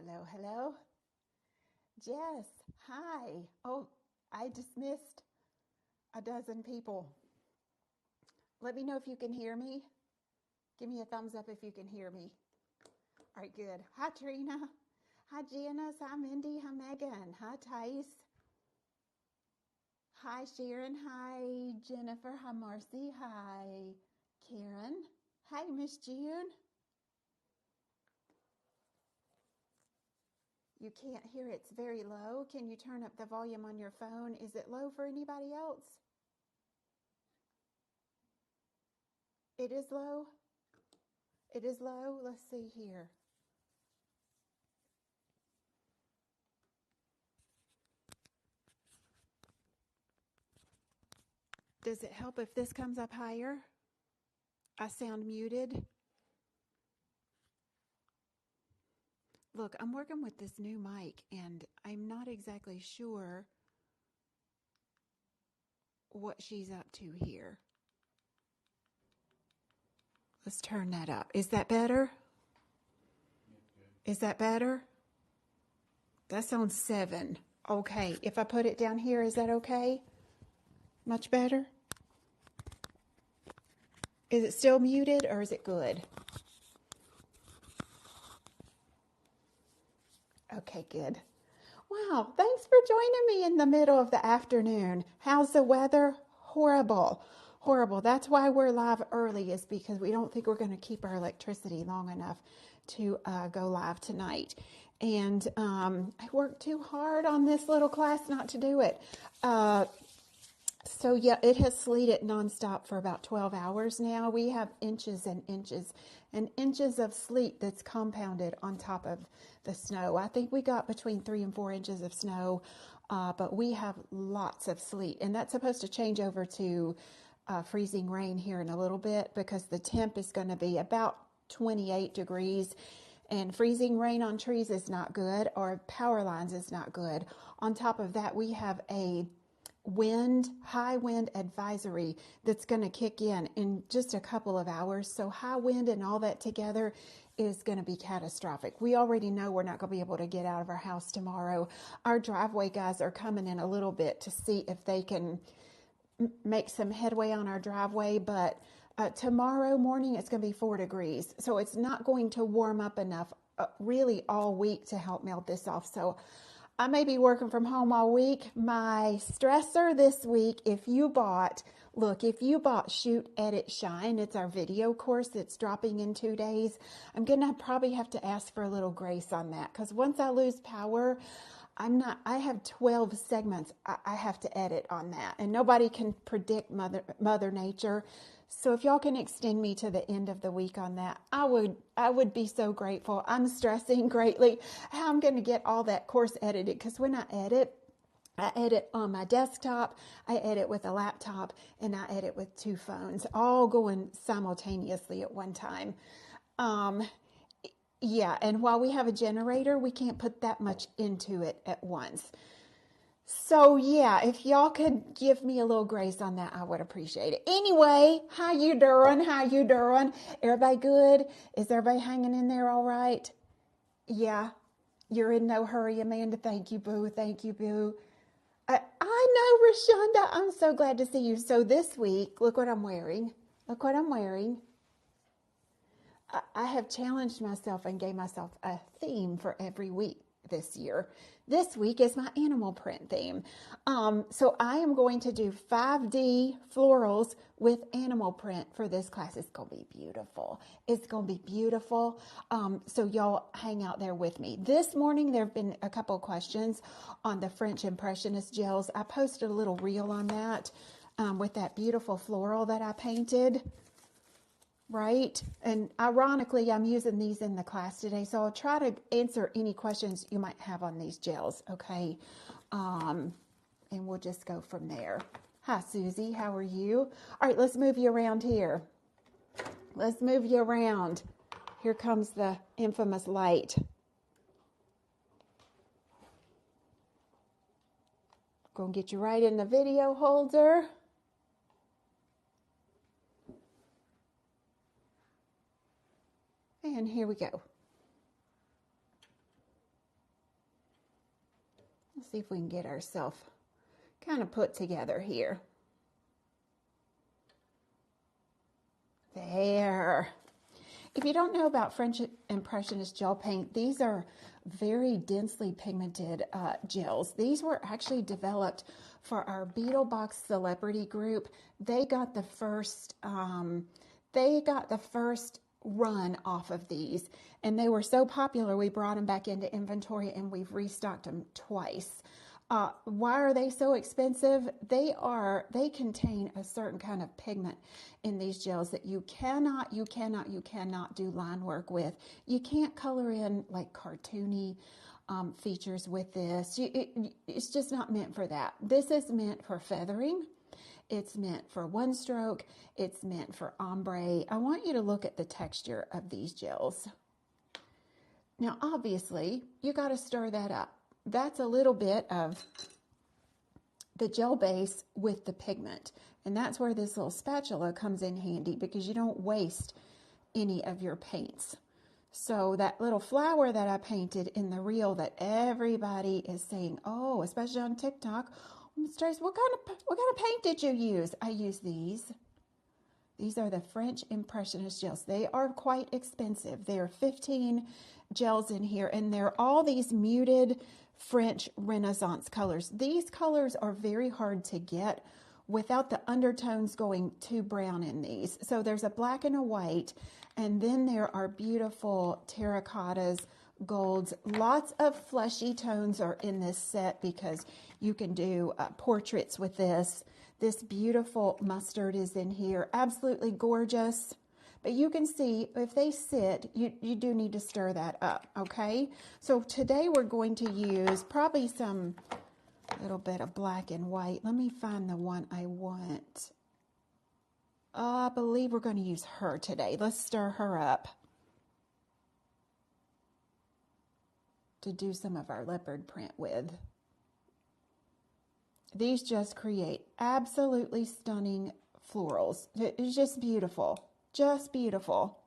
Hello, hello. Jess, hi. Oh, I dismissed a dozen people. Let me know if you can hear me. Give me a thumbs up if you can hear me. All right, good. Hi, Trina. Hi, Janice. Hi, Mindy. Hi, Megan. Hi, Tice. Hi, Sharon. Hi, Jennifer. Hi, Marcy. Hi, Karen. Hi, Miss June. You can't hear, it's very low. Can you turn up the volume on your phone? Is it low for anybody else? It is low? It is low? Let's see here. Does it help if this comes up higher? I sound muted. Look, I'm working with this new mic and I'm not exactly sure what she's up to here. Let's turn that up. Is that better? Is that better? That's on 7. Okay. If I put it down here, is that okay? Much better? Is it still muted or is it good? Okay, good. Wow, thanks for joining me in the middle of the afternoon. How's the weather? Horrible. Horrible. That's why we're live early, is because we don't think we're going to keep our electricity long enough to go live tonight. And I worked too hard on this little class not to do it. So yeah, it has sleeted nonstop for about 12 hours now. We have inches and inches and inches of sleet that's compounded on top of the snow. I think we got between 3 and 4 inches of snow, but we have lots of sleet. And that's supposed to change over to freezing rain here in a little bit, because the temp is going to be about 28 degrees. And freezing rain on trees is not good, or power lines is not good. On top of that, we have a high wind advisory that's going to kick in just a couple of hours. So high wind and all that together is going to be catastrophic. We already know we're not going to be able to get out of our house tomorrow. Our driveway guys are coming in a little bit to see if they can make some headway on our driveway, but tomorrow morning it's going to be 4 degrees. So it's not going to warm up enough really all week to help melt this off. So I may be working from home all week. My stressor this week, if you bought Shoot, Edit, Shine, it's our video course that's dropping in 2 days. I'm going to probably have to ask for a little grace on that, because once I lose power, I have 12 segments I have to edit on that, and nobody can predict Mother Nature. So if y'all can extend me to the end of the week on that, I would be so grateful. I'm stressing greatly how I'm going to get all that course edited, because when I edit on my desktop, I edit with a laptop, and I edit with 2 phones, all going simultaneously at one time. Yeah, and while we have a generator, we can't put that much into it at once. So yeah, if y'all could give me a little grace on that, I would appreciate it. Anyway, how you doing? How you doing? Everybody good? Is everybody hanging in there all right? Yeah, you're in no hurry, Amanda. Thank you, boo. Thank you, boo. I know, Rashonda. I'm so glad to see you. So this week, look what I'm wearing. Look what I'm wearing. I have challenged myself and gave myself a theme for every week this year. This week is my animal print theme. So I am going to do 5D florals with animal print for this class. It's going to be beautiful. It's going to be beautiful. So y'all hang out there with me. This morning, there have been a couple of questions on the French Impressionist gels. I posted a little reel on that with that beautiful floral that I painted. Right? And ironically, I'm using these in the class today, so I'll try to answer any questions you might have on these gels, okay? And we'll just go from there. Hi, Susie. How are you? All right, let's move you around here. Let's move you around. Here comes the infamous light. Gonna get you right in the video holder. And here we go. see if we can get ourselves kind of put together here. There. If you don't know about French Impressionist gel paint, these are very densely pigmented gels. These were actually developed for our Beetlebox celebrity group. They got the first run off of these, and they were so popular we brought them back into inventory, and we've restocked them twice. Why are they so expensive? They contain a certain kind of pigment in these gels that you cannot do line work with. You can't color in like cartoony features with this. It's just not meant for that. This is meant for feathering. It's meant for one stroke. It's meant for ombre. I want you to look at the texture of these gels. Now, obviously, you got to stir that up. That's a little bit of the gel base with the pigment. And that's where this little spatula comes in handy, because you don't waste any of your paints. So that little flower that I painted in the reel that everybody is saying, oh, especially on TikTok, Ms. Tracy, what kind of paint did you use? I use these. These are the French Impressionist gels. They are quite expensive. There are 15 gels in here, and they're all these muted French Renaissance colors. These colors are very hard to get without the undertones going too brown in these. So there's a black and a white, and then there are beautiful terracottas, golds. Lots of fleshy tones are in this set because you can do portraits with this. This beautiful mustard is in here. Absolutely gorgeous. But you can see if they sit, you do need to stir that up, okay? So today we're going to use probably some little bit of black and white. Let me find the one I want. I believe we're going to use her today. Let's stir her up to do some of our leopard print with. These just create absolutely stunning florals. It's just beautiful. Just beautiful.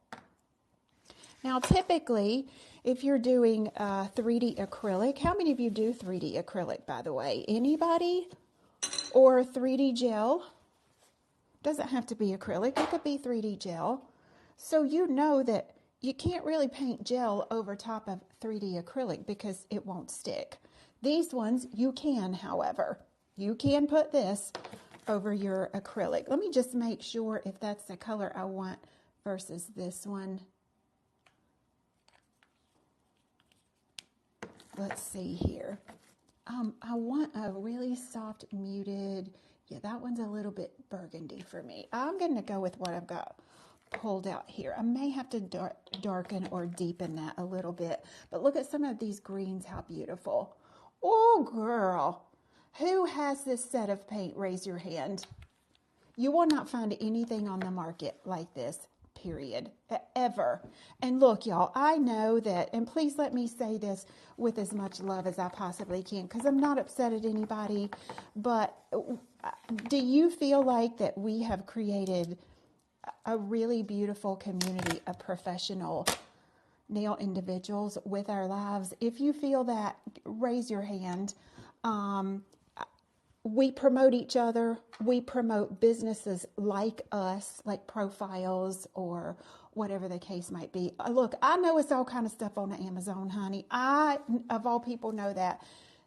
Now, typically, if you're doing 3D acrylic, how many of you do 3D acrylic, by the way? Anybody? Or 3D gel? Doesn't have to be acrylic. It could be 3D gel. So you know that you can't really paint gel over top of 3D acrylic because it won't stick. These ones, you can, however. You can put this over your acrylic. Let me just make sure if that's the color I want versus this one. Let's see here. I want a really soft muted. Yeah, that one's a little bit burgundy for me. I'm going to go with what I've got pulled out here. I may have to darken or deepen that a little bit. But look at some of these greens, how beautiful. Oh, girl. Who has this set of paint? Raise your hand. You will not find anything on the market like this, period, ever. And look, y'all, I know that, and please let me say this with as much love as I possibly can, because I'm not upset at anybody, but do you feel like that we have created a really beautiful community of professional nail individuals with our lives? If you feel that, raise your hand. We promote each other. We promote businesses like us, like profiles or whatever the case might be. Look, I know it's all kind of stuff on the Amazon, honey. I, of all people, know that.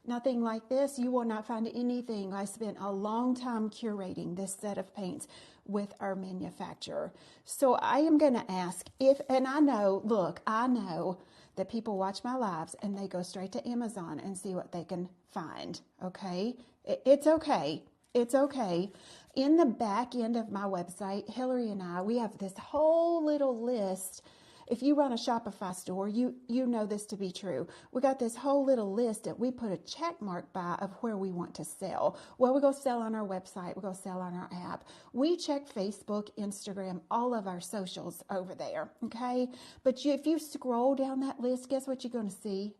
Nothing like this. You will not find anything. I spent a long time curating this set of paints with our manufacturer. So I am going to ask if, and I know, look, I know that people watch my lives and they go straight to Amazon and see what they can find, okay? It's okay. It's okay. In the back end of my website, Hillary and I, we have this whole little list. If you run a Shopify store, you know this to be true. We got this whole little list that we put a check mark by of where we want to sell. Well, we go sell on our website. We go sell on our app. We check Facebook, Instagram, all of our socials over there, okay? But if you scroll down that list, guess what you're going to see?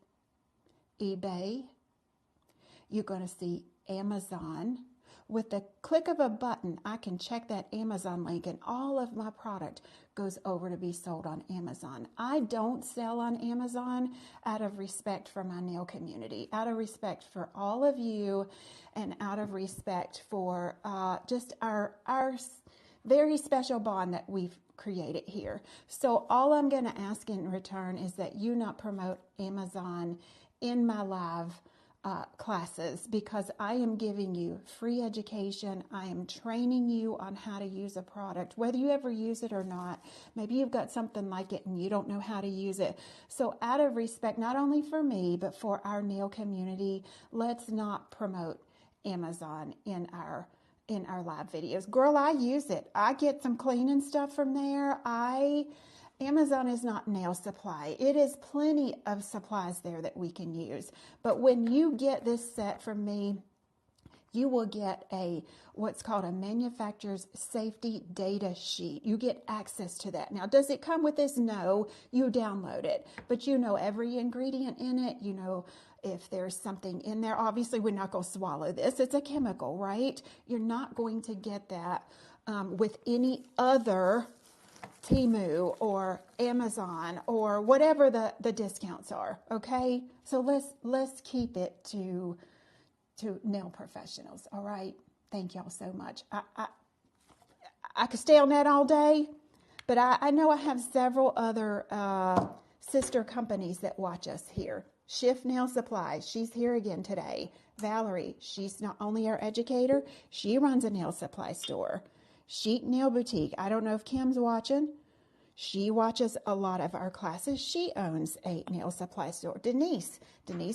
eBay. You're going to see Amazon. with the click of a button, I can check that Amazon link and all of my product goes over to be sold on Amazon. I don't sell on Amazon out of respect for my nail community, out of respect for all of you, and out of respect for just our very special bond that we've created here. So all I'm going to ask in return is that you not promote Amazon in my live classes, because I am giving you free education. I am training you on how to use a product, whether you ever use it or not. Maybe you've got something like it and you don't know how to use it. So out of respect, not only for me, but for our nail community, let's not promote Amazon in our live videos. Girl, I use it. I get some cleaning stuff from there. Amazon is not nail supply. It is plenty of supplies there that we can use. But when you get this set from me, you will get what's called a manufacturer's safety data sheet. You get access to that. Now, does it come with this? No, you download it. But you know every ingredient in it. You know if there's something in there. Obviously, we're not going to swallow this. It's a chemical, right? You're not going to get that with any other Temu or Amazon or whatever the discounts are. Okay, so let's keep it to nail professionals. All right, thank y'all so much. I could stay on that all day, but I know I have several other sister companies that watch us here. Shift Nail Supply, she's here again today. Valerie, she's not only our educator, she runs a nail supply store. Chic Nail Boutique. I don't know if Kim's watching. She watches a lot of our classes. She owns a nail supply store. Denise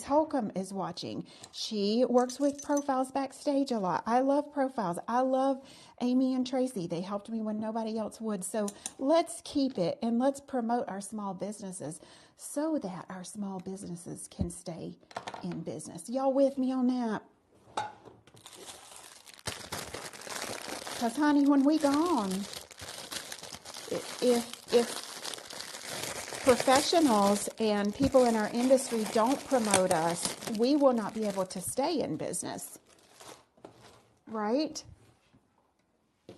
Holcomb is watching. She works with Profiles Backstage a lot. I love Profiles. I love Amy and Tracy. They helped me when nobody else would. So let's keep it and let's promote our small businesses so that our small businesses can stay in business. Y'all with me on that? Because, honey, when we gone, if professionals and people in our industry don't promote us, we will not be able to stay in business, right?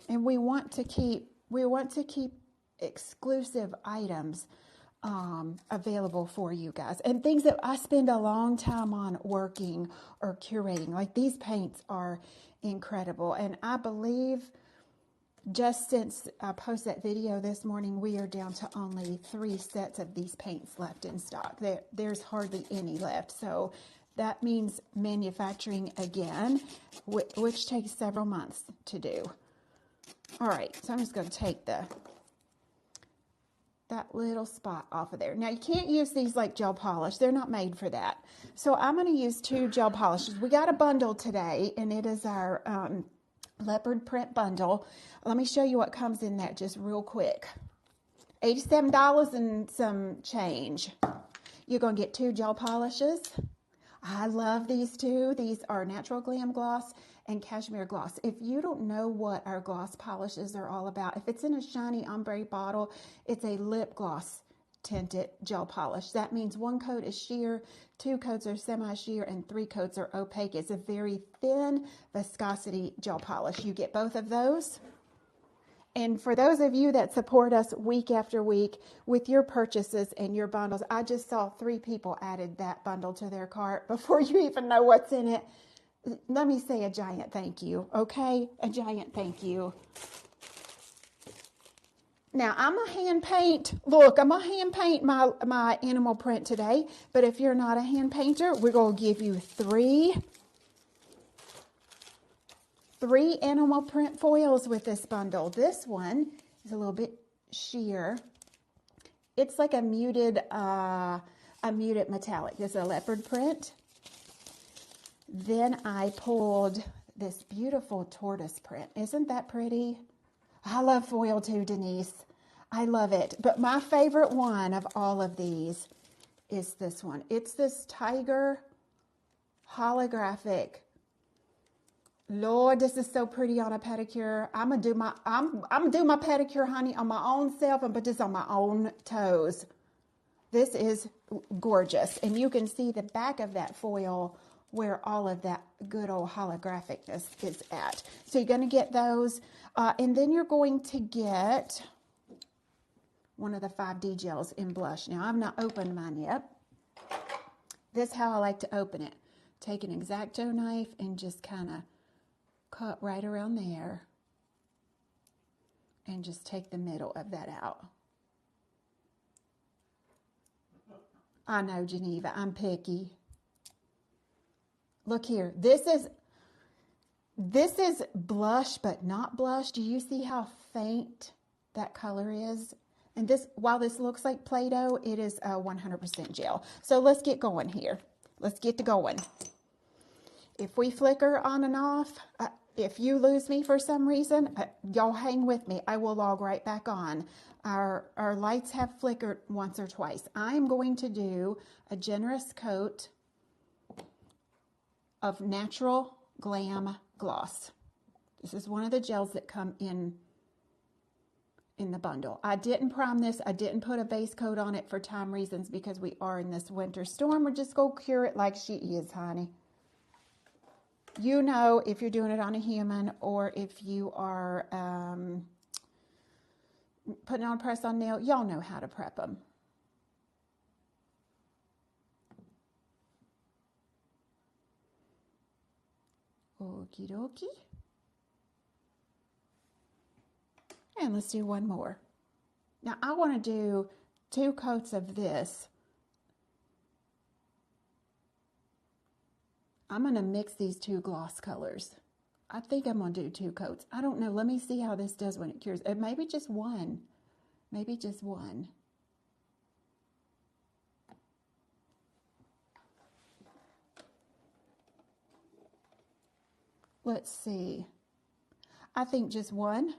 And we want to keep exclusive items available for you guys, and things that I spend a long time on working or curating. Like these paints are incredible, and I believe just since I posted that video this morning, we are down to only 3 sets of these paints left in stock. There's hardly any left, so that means manufacturing again, which takes several months to do. All right, so I'm just going to take that little spot off of there. Now, you can't use these like gel polish. They're not made for that. So I'm going to use 2 gel polishes. We got a bundle today, and it is our leopard print bundle. Let me show you what comes in that just real quick. $87 and some change. You're going to get 2 gel polishes. I love these 2. These are Natural Glam Gloss and Cashmere Gloss. If you don't know what our gloss polishes are all about, if it's in a shiny ombre bottle, it's a lip gloss tinted gel polish. That means 1 coat is sheer, 2 coats are semi-sheer, and 3 coats are opaque. It's a very thin viscosity gel polish. You get both of those. And for those of you that support us week after week with your purchases and your bundles, I just saw 3 people added that bundle to their cart before you even know what's in it. Let me say a giant thank you, okay? A giant thank you. Now, I'm going to hand paint. Look, I'm going to hand paint my animal print today. But if you're not a hand painter, we're going to give you 3 animal print foils with this bundle. This one is a little bit sheer. It's like a muted metallic. This is a leopard print. Then I pulled this beautiful tortoise print. Isn't that pretty? I love foil too, Denise. I love it. But my favorite one of all of these is this one. It's this tiger holographic. Lord, this is so pretty on a pedicure. I'm gonna do my pedicure, honey, on my own self and put this on my own toes. This is gorgeous. And you can see the back of that foil where all of that good old holographicness is at. So you're going to get those, and then you're going to get one of the 5D gels in blush. Now, I've not opened mine yet. This is how I like to open it. Take an X-Acto knife and just kind of cut right around there and just take the middle of that out. I know, Geneva, I'm picky. Look here, this is blush, but not blush. Do you see how faint that color is? And this, while this looks like Play-Doh, it is a 100% gel. So let's get going here. Let's get to going. If we flicker on and off, if you lose me for some reason, y'all hang with me. I will log right back on. Our lights have flickered once or twice. I'm going to do a generous coat of Natural Glam Gloss. This is one of the gels that come in the bundle. I didn't prime this. I didn't put a base coat on it for time reasons because we are in this winter storm. We're just going to cure it like she is, honey. You know if you're doing it on a human or if you are putting on a press-on nail, y'all know how to prep them. Okie dokie. And let's do one more. Now I want to do 2 coats of this. I'm going to mix these 2 gloss colors. I think I'm going to do 2 coats. I don't know. Let me see how this does when it cures. Maybe just one. Maybe just one. Let's see. I think just one.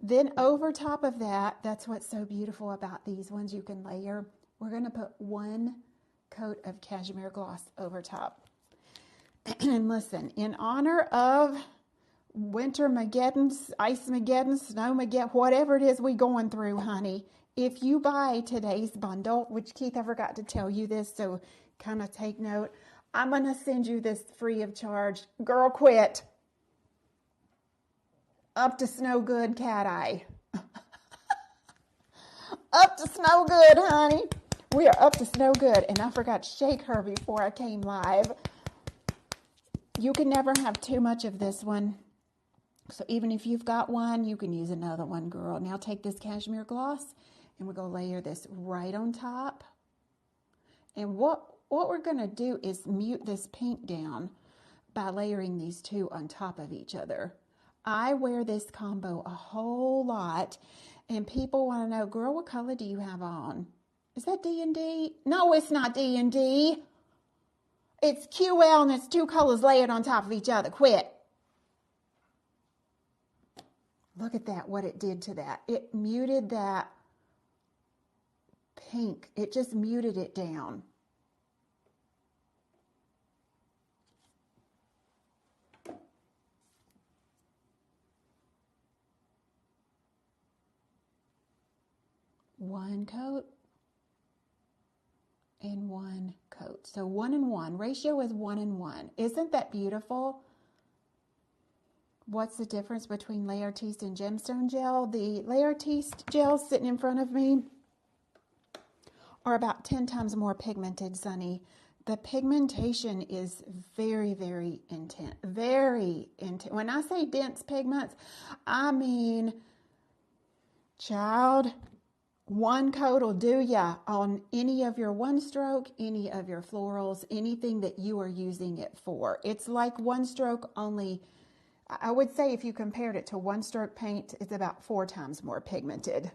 Then over top of that, that's what's so beautiful about these ones you can layer. We're going to put 1 coat of cashmere gloss over top. And listen, in honor of Winter Mageddon, Ice Mageddon, Snow Mageddon, whatever it is we going through, honey, if you buy today's bundle, which Keith, I forgot to tell you this, so kind of take note, I'm going to send you this free of charge. Girl, quit. Up to snow good, cat eye. Up to snow good, honey. We are up to snow good. And I forgot to shake her before I came live. You can never have too much of this one. So even if you've got one, you can use another one, girl. Now take this cashmere gloss and we're going to layer this right on top. And what we're going to do is mute this pink down by layering these 2 on top of each other. I wear this combo a whole lot, and people want to know, girl, what color do you have on? Is that D&D? No, it's not D&D. It's QL, and it's 2 colors layered on top of each other. Quit. Look at that, what it did to that. It muted that pink. It just muted it down. One coat and 1 coat. So 1 and 1. Ratio is 1 and 1. Isn't that beautiful? What's the difference between Laertiste and Gemstone Gel? The Laertiste gels sitting in front of me are about 10 times more pigmented, Sunny. The pigmentation is very, very intense. Very intense. When I say dense pigments, I mean, child, 1 coat will do ya on any of your 1-stroke, any of your florals, anything that you are using it for. It's like 1-stroke, only, I would say if you compared it to 1-stroke paint, it's about 4 times more pigmented.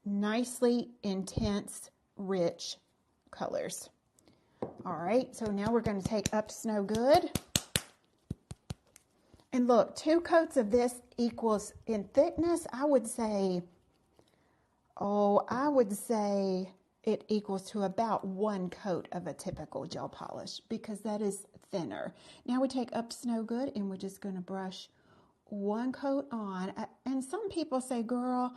Nicely intense, rich colors. All right, so now we're going to take Up to Snow Good. And look, 2 coats of this equals in thickness, I would say it equals to about 1 coat of a typical gel polish because that is thinner. Now we take Up to Snow Good and we're just going to brush 1 coat on. And some people say, girl,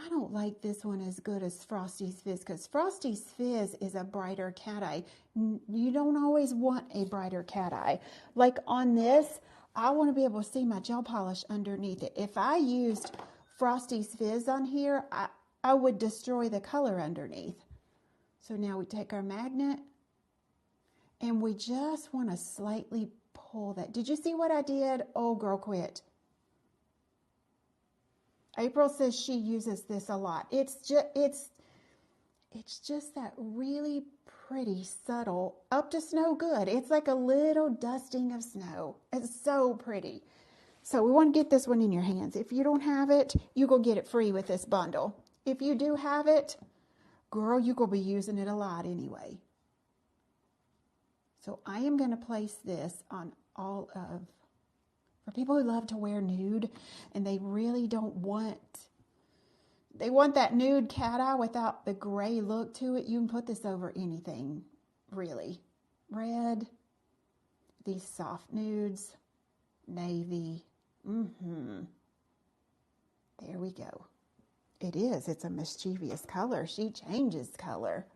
I don't like this one as good as Frosty's Fizz because Frosty's Fizz is a brighter cat eye. You don't always want a brighter cat eye. Like on this, I want to be able to see my gel polish underneath it. If I used Frosty's Fizz on here, I would destroy the color underneath. So now we take our magnet and we just want to slightly pull that. Did you see what I did? Oh, girl, quit. April says she uses this a lot. It's just that really pretty, subtle, up to snow good. It's like a little dusting of snow. It's so pretty. So we want to get this one in your hands. If you don't have it, you go get it free with this bundle. If you do have it, girl, you're going to be using it a lot anyway. So I am going to place this on all of, for people who love to wear nude and they really don't want, they want that nude cat eye without the gray look to it. You can put this over anything, really. Red, these soft nudes, navy. There we go. It is. It's a mischievous color. She changes color.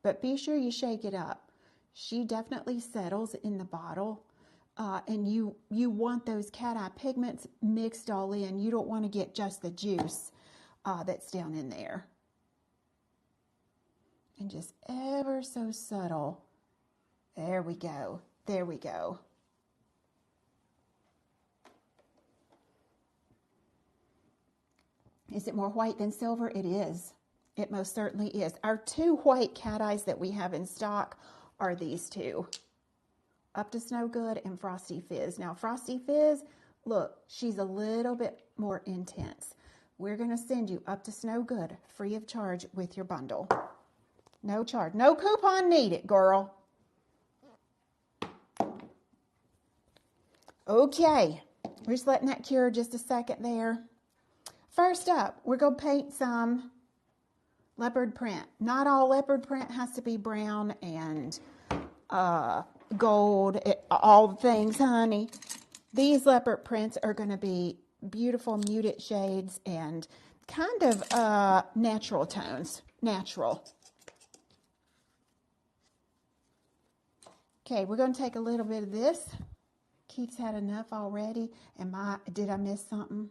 But be sure you shake it up. She definitely settles in the bottle. And you want those cat eye pigments mixed all in. You don't want to get just the juice that's down in there. And just ever so subtle. There we go. There we go. Is it more white than silver? It is. It most certainly is. Our two white cat eyes that we have in stock are these two. Up to Snow Good and Frosty Fizz. Now, Frosty Fizz, look, she's a little bit more intense. We're going to send you Up to Snow Good free of charge with your bundle. No charge. No coupon needed, girl. Okay. We're just letting that cure just a second there. First up, we're going to paint some leopard print. Not all leopard print has to be brown and gold, all the things, honey. These leopard prints are going to be beautiful muted shades and kind of natural tones. Natural. Okay, we're going to take a little bit of this. Keith's had enough already. Did I miss something?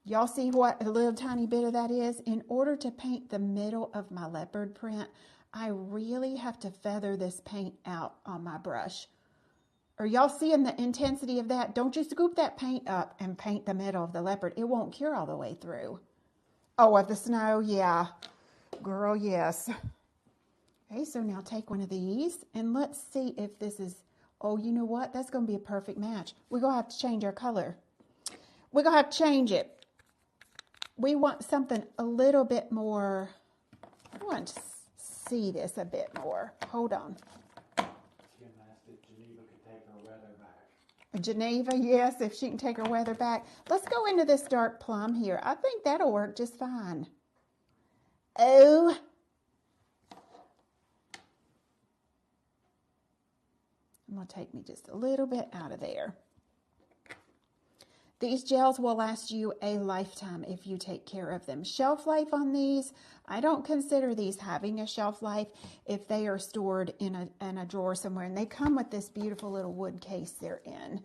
Y'all see what a little tiny bit of that is? In order to paint the middle of my leopard print, I really have to feather this paint out on my brush. Are y'all seeing the intensity of that? Don't just scoop that paint up and paint the middle of the leopard. It won't cure all the way through. Oh, of the snow? Yeah. Girl, yes. Okay, so now take one of these and let's see if this is, oh, you know what? That's going to be a perfect match. We're going to have to change our color. We're going to have to change it. We want something a little bit more, I want to see this a bit more. Hold on. Kim asked if Geneva could take her weather back. Geneva, yes, if she can take her weather back. Let's go into this dark plum here. I think that'll work just fine. Oh. I'm going to take me just a little bit out of there. These gels will last you a lifetime if you take care of them. Shelf life on these, I don't consider these having a shelf life if they are stored in a drawer somewhere. And they come with this beautiful little wood case they're in.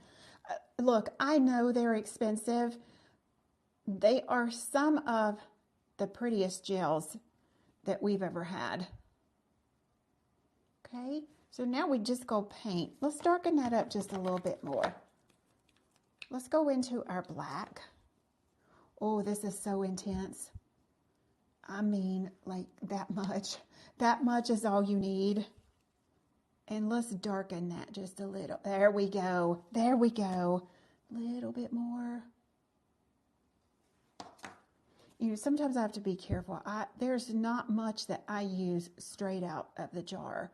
Look, I know they're expensive. They are some of the prettiest gels that we've ever had. Okay, so now we just go paint. Let's darken that up just a little bit more. Let's go into our black. Oh, this is so intense. I mean, like that much. That much is all you need. And let's darken that just a little. There we go. There we go. A little bit more. You know, sometimes I have to be careful. There's not much that I use straight out of the jar.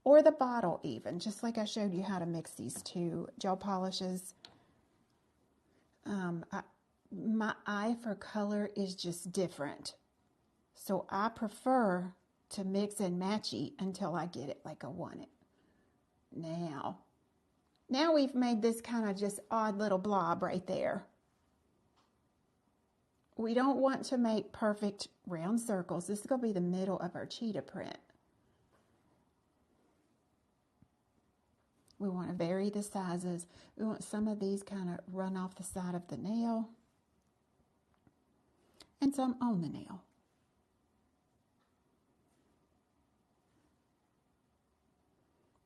Or the bottle even. Just like I showed you how to mix these two gel polishes. My eye for color is just different. So I prefer to mix and matchy until I get it like I want it. Now we've made this kind of just odd little blob right there. we don't want to make perfect round circles. This is going to be the middle of our cheetah print. We want to vary the sizes. We want some of these kind of run off the side of the nail and some on the nail.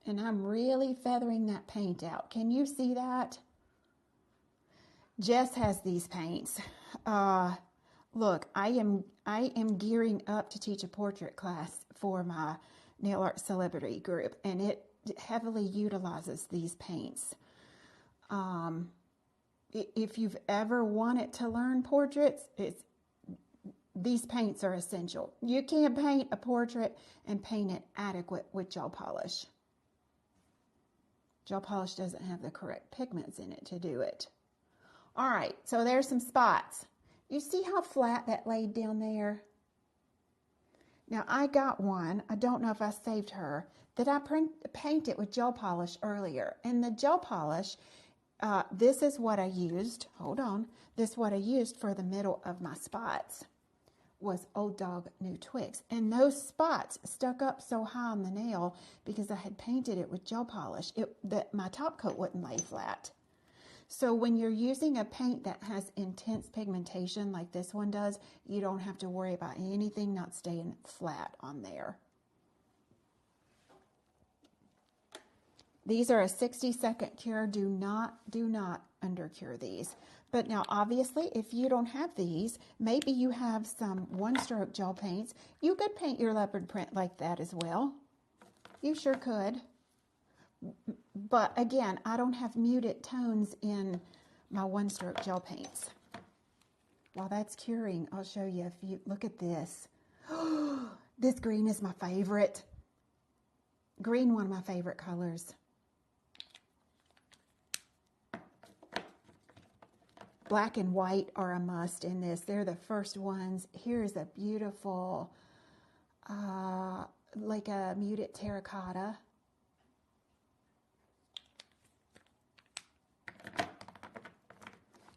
And I'm really feathering that paint out. Can you see that? Jess has these paints. Look, I am gearing up to teach a portrait class for my nail art celebrity group, and it heavily utilizes these paints. If you've ever wanted to learn portraits, these paints are essential. You can't paint a portrait and paint it adequate with gel polish. Gel polish doesn't have the correct pigments in it to do it. All right, so there's some spots. You see how flat that laid down there? Now I got one, I don't know if I saved her, that I painted with gel polish earlier. And the gel polish, this is what I used, hold on, this is what I used for the middle of my spots, was Old Dog New Twigs. And those spots stuck up so high on the nail because I had painted it with gel polish, that my top coat wouldn't lay flat. So when you're using a paint that has intense pigmentation like this one does, you don't have to worry about anything not staying flat on there. These are a 60-second cure. Do not undercure these. But now obviously if you don't have these, maybe you have some one-stroke gel paints. You could paint your leopard print like that as well. You sure could. But again, I don't have muted tones in my one-stroke gel paints. While that's curing, I'll show you. If you look at this. This green is my favorite. Green, one of my favorite colors. Black and white are a must in this. They're the first ones. Here's a beautiful, like a muted terracotta.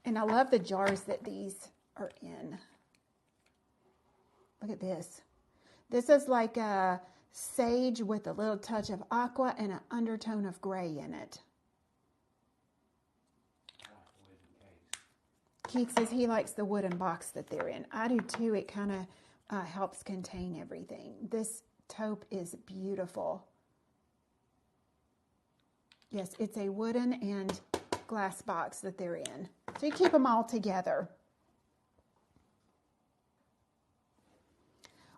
And I love the jars that these are in. Look at this. This is like a sage with a little touch of aqua and an undertone of gray in it. Keith says he likes the wooden box that they're in. I do too. It kind of helps contain everything. This taupe is beautiful. Yes, it's a wooden and glass box that they're in. So you keep them all together.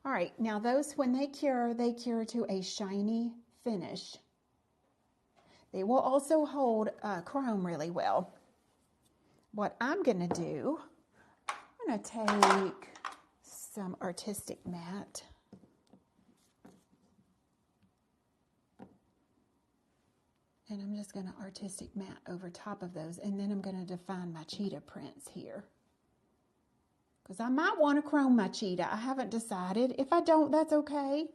All right, now those, when they cure to a shiny finish. They will also hold chrome really well. What I'm going to do, I'm going to take some artistic matte. And I'm just going to artistic matte over top of those. And then I'm going to define my cheetah prints here. Because I might want to chrome my cheetah. I haven't decided. If I don't, that's okay.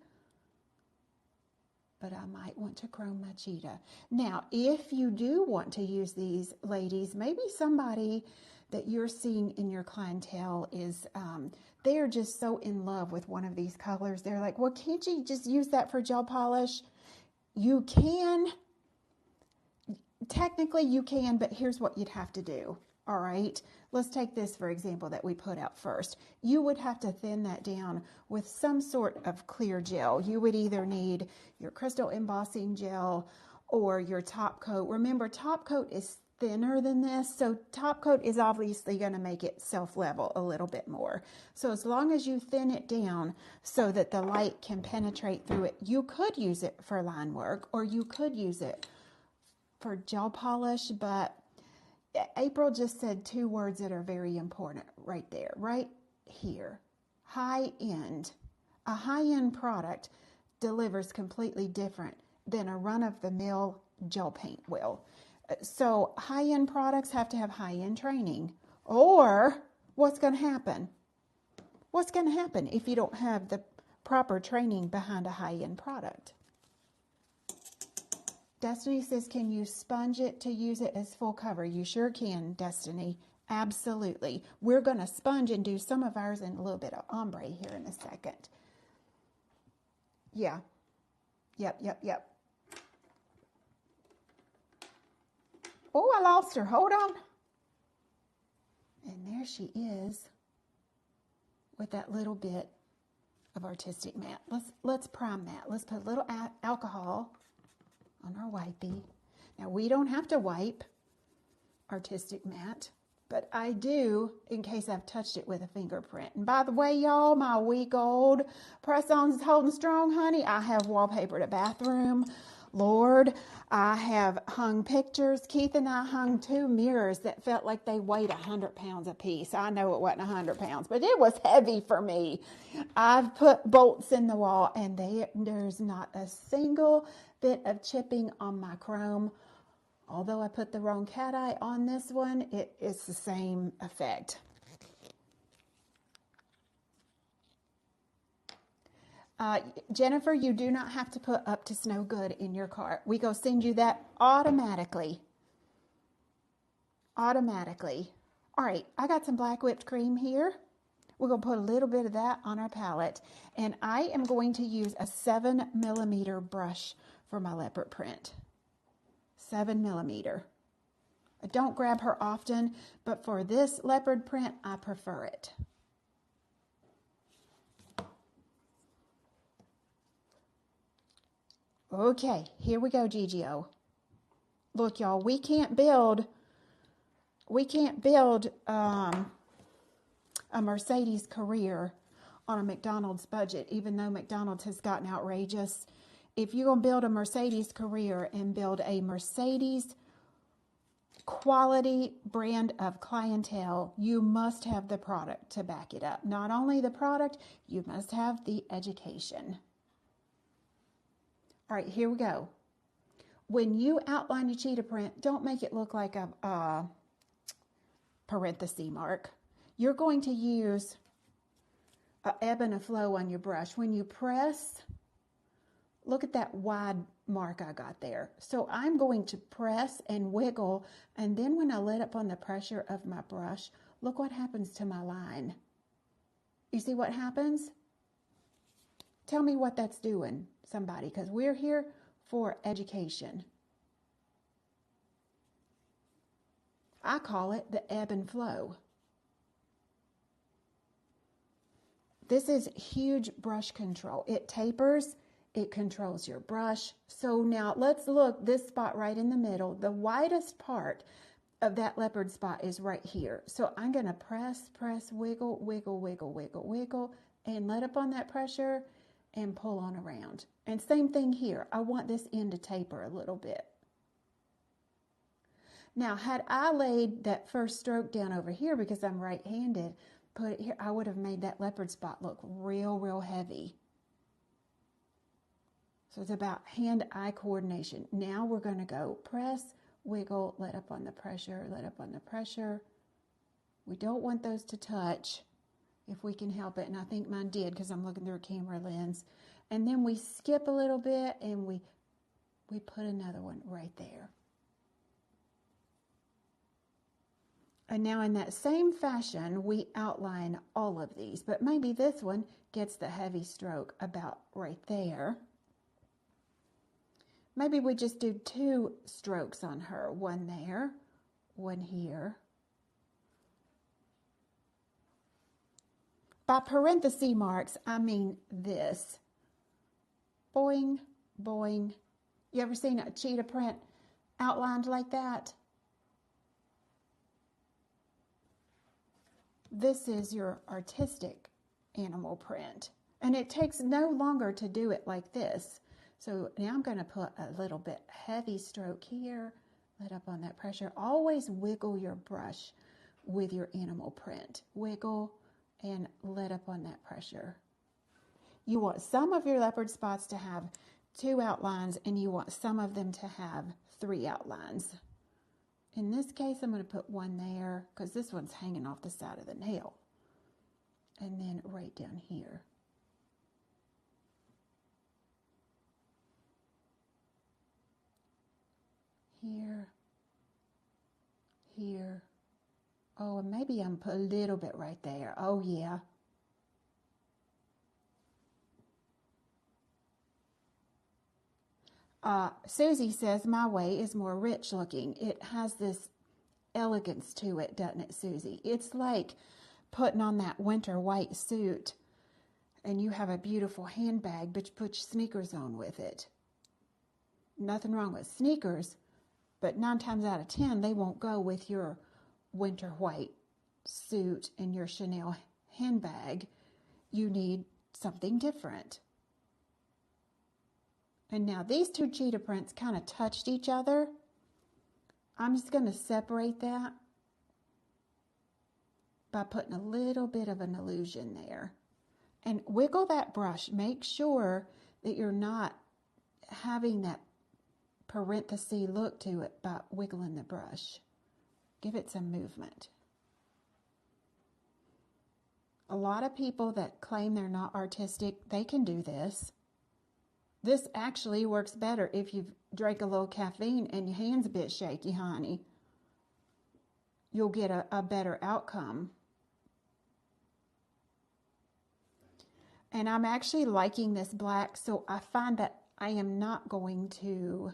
But I might want to chrome my cheetah. Now, if you do want to use these, ladies, maybe somebody that you're seeing in your clientele is, they're just so in love with one of these colors. They're like, well, can't you just use that for gel polish? You can. Technically you can, but here's what you'd have to do. All right, let's take this for example that we put out first. You would have to thin that down with some sort of clear gel. You would either need your crystal embossing gel or your top coat. Remember, top coat is thinner than this, so top coat is obviously going to make it self-level a little bit more. So as long as you thin it down so that the light can penetrate through it, you could use it for line work or you could use it for gel polish, but April just said two words that are very important right there, right here. High end. A high-end product delivers completely different than a run-of-the-mill gel paint will. So high-end products have to have high-end training. Or what's going to happen? What's going to happen if you don't have the proper training behind a high-end product? Destiny says, can you sponge it to use it as full cover? You sure can, Destiny. Absolutely. We're going to sponge and do some of ours in a little bit of ombre here in a second. Yeah. Yep. Oh, I lost her. Hold on. And there she is with that little bit of artistic matte. Let's prime that. Let's put a little alcohol on our wipey. Now we don't have to wipe artistic matte, but I do in case I've touched it with a fingerprint. And by the way, y'all, my week-old press-ons is holding strong, honey. I have wallpapered a bathroom. Lord, I have hung pictures. Keith and I hung 2 mirrors that felt like they weighed 100 pounds a piece. I know it wasn't 100 pounds, but it was heavy for me. I've put bolts in the wall, and there's not a single bit of chipping on my chrome. Although I put the wrong cat eye on this one, it is the same effect. Jennifer, you do not have to put Up to Snow Good in your cart. We go send you that automatically. Automatically. All right, I got some black whipped cream here. We're going to put a little bit of that on our palette. And I am going to use a 7mm brush for my leopard print. 7mm. I don't grab her often, but for this leopard print, I prefer it. Okay, here we go, GGO. Look, y'all, we can't build a Mercedes career on a McDonald's budget, even though McDonald's has gotten outrageous. If you're going to build a Mercedes career and build a Mercedes quality brand of clientele, you must have the product to back it up. Not only the product, you must have the education. All right, here we go. When you outline your cheetah print, don't make it look like a parenthesis mark. You're going to use an ebb and a flow on your brush. When you press, look at that wide mark I got there. So I'm going to press and wiggle, and then when I let up on the pressure of my brush, look what happens to my line. You see what happens? Tell me what that's doing, somebody, because we're here for education. I call it the ebb and flow. This is huge brush control. It tapers, it controls your brush. So now let's look, this spot right in the middle, the widest part of that leopard spot is right here. So I'm going to press, wiggle, and let up on that pressure and pull on around. And same thing here. I want this end to taper a little bit. Now, had I laid that first stroke down over here because I'm right-handed, put it here, I would have made that leopard spot look real heavy. So it's about hand-eye coordination. Now we're going to go press, wiggle, let up on the pressure, let up on the pressure. We don't want those to touch if we can help it. And I think mine did because I'm looking through a camera lens. And then we skip a little bit and we put another one right there. And now in that same fashion, we outline all of these. But maybe this one gets the heavy stroke about right there. Maybe we just do 2 strokes on her. One there, one here. By parenthesis marks, I mean this. Boing, boing. You ever seen a cheetah print outlined like that? This is your artistic animal print. And it takes no longer to do it like this. So now I'm going to put a little bit heavy stroke here, let up on that pressure. Always wiggle your brush with your animal print. Wiggle and let up on that pressure. You want some of your leopard spots to have 2 outlines, and you want some of them to have 3 outlines. In this case, I'm going to put 1 there because this one's hanging off the side of the nail. And then right down here. Here, here, Oh, and maybe I'm put a little bit right there. Oh, yeah. Susie says my way is more rich looking. It has this elegance to it, doesn't it, Susie? It's like putting on that winter white suit and you have a beautiful handbag, but you put your sneakers on with it. Nothing wrong with sneakers, but 9 times out of 10, they won't go with your winter white suit and your Chanel handbag. You need something different. And now these two cheetah prints kind of touched each other. I'm just going to separate that by putting a little bit of an illusion there. And wiggle that brush. Make sure that you're not having that parenthesis look to it by wiggling the brush. Give it some movement. A lot of people that claim they're not artistic, they can do this. This actually works better if you've drank a little caffeine and your hand's a bit shaky, honey. You'll get a better outcome. And I'm actually liking this black, so I find that I am not going to,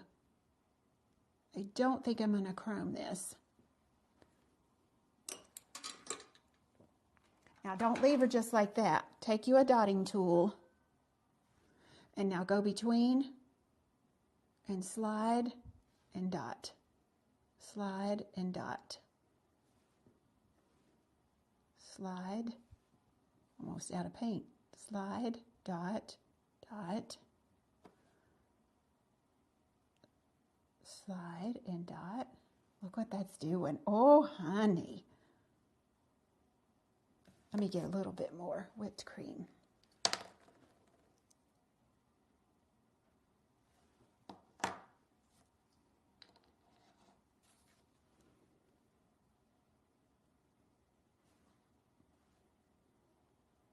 I don't think I'm going to chrome this. Now don't leave her just like that. Take you a dotting tool. And now go between and slide and dot. Slide and dot. Slide. Almost out of paint. Slide, dot, dot. Slide and dot. Look what that's doing. Oh, honey. Let me get a little bit more whipped cream.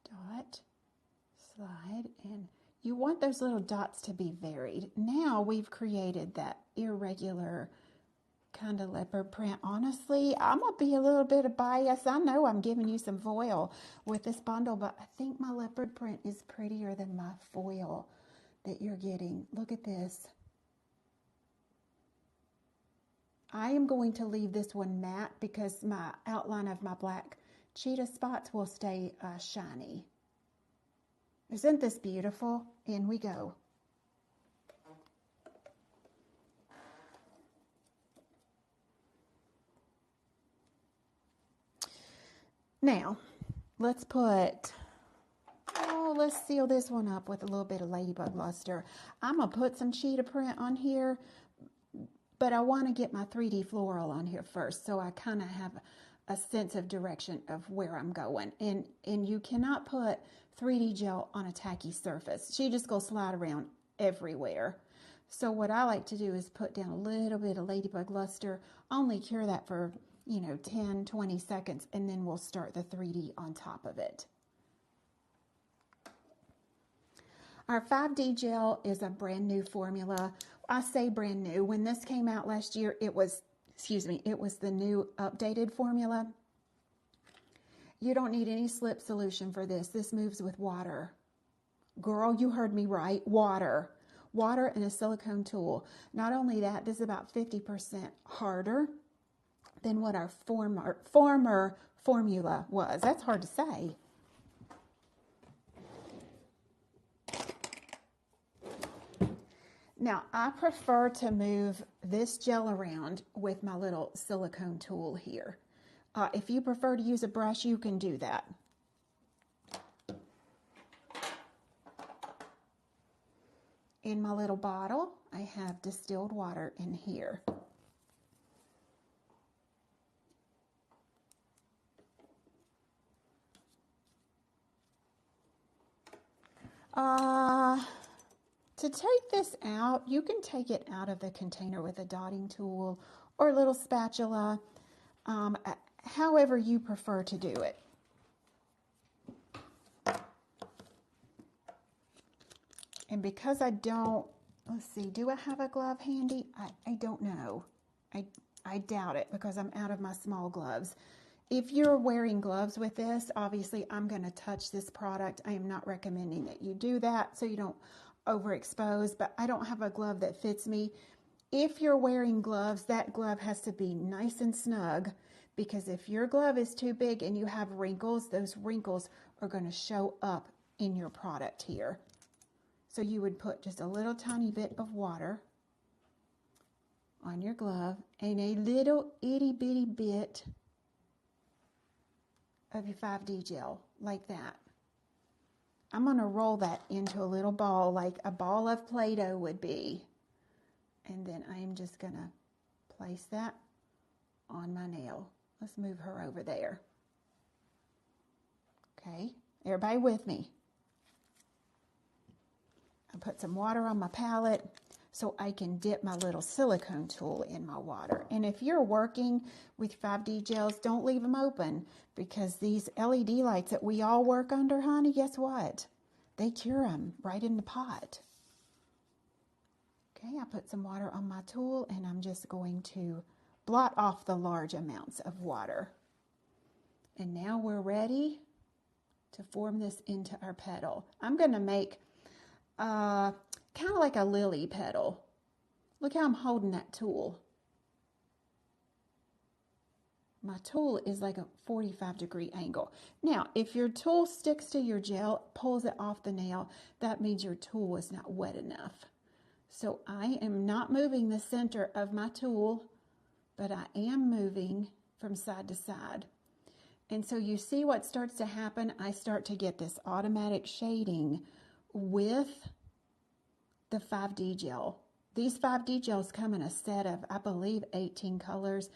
Dot, slide, and you want those little dots to be varied. Now we've created that irregular kind of leopard print. Honestly, I'm going to be a little bit biased. I know I'm giving you some foil with this bundle, but I think my leopard print is prettier than my foil that you're getting. Look at this. I am going to leave this one matte because my outline of my black cheetah spots will stay shiny. Isn't this beautiful? In we go. Now, let's seal this one up with a little bit of ladybug luster. I'm going to put some cheetah print on here, but I want to get my 3D floral on here first, so I kind of have a sense of direction of where I'm going. And you cannot put 3D gel on a tacky surface. She just goes slide around everywhere. So what I like to do is put down a little bit of ladybug luster, only cure that for 10, 20 seconds, and then we'll start the 3D on top of it. Our 5D gel is a brand new formula. I say brand new. When this came out last year, it was the new updated formula. You don't need any slip solution for this. This moves with water. Girl, you heard me right. Water. Water and a silicone tool. Not only that, this is about 50% harder than what our former formula was. That's hard to say. Now, I prefer to move this gel around with my little silicone tool here. If you prefer to use a brush, you can do that. In my little bottle, I have distilled water in here. To take this out, you can take it out of the container with a dotting tool or a little spatula, however you prefer to do it. And because I don't, let's see, do I have a glove handy? I don't know. I doubt it because I'm out of my small gloves. if you're wearing gloves with this, obviously I'm going to touch this product. I am not recommending that you do that so you don't overexpose, but I don't have a glove that fits me. If you're wearing gloves, that glove has to be nice and snug, because if your glove is too big and you have wrinkles, those wrinkles are going to show up in your product here. So you would put just a little tiny bit of water on your glove and a little itty bitty bit of your 5D gel, like that. I'm going to roll that into a little ball, like a ball of Play-Doh would be. And then I am just going to place that on my nail. Let's move her over there. Okay, everybody with me? I put some water on my palette so I can dip my little silicone tool in my water. And if you're working with 5D gels, don't leave them open, because these LED lights that we all work under, honey, guess what? They cure them right in the pot. Okay, I put some water on my tool and I'm just going to blot off the large amounts of water. And now we're ready to form this into our petal. I'm going to make kind of like a lily petal. Look how I'm holding that tool. My tool is like a 45-degree angle. Now, if your tool sticks to your gel, pulls it off the nail, that means your tool is not wet enough. So I am not moving the center of my tool, but I am moving from side to side. And so you see what starts to happen? I start to get this automatic shading with the 5D gel. These 5D gels come in a set of, I believe, 18 colors.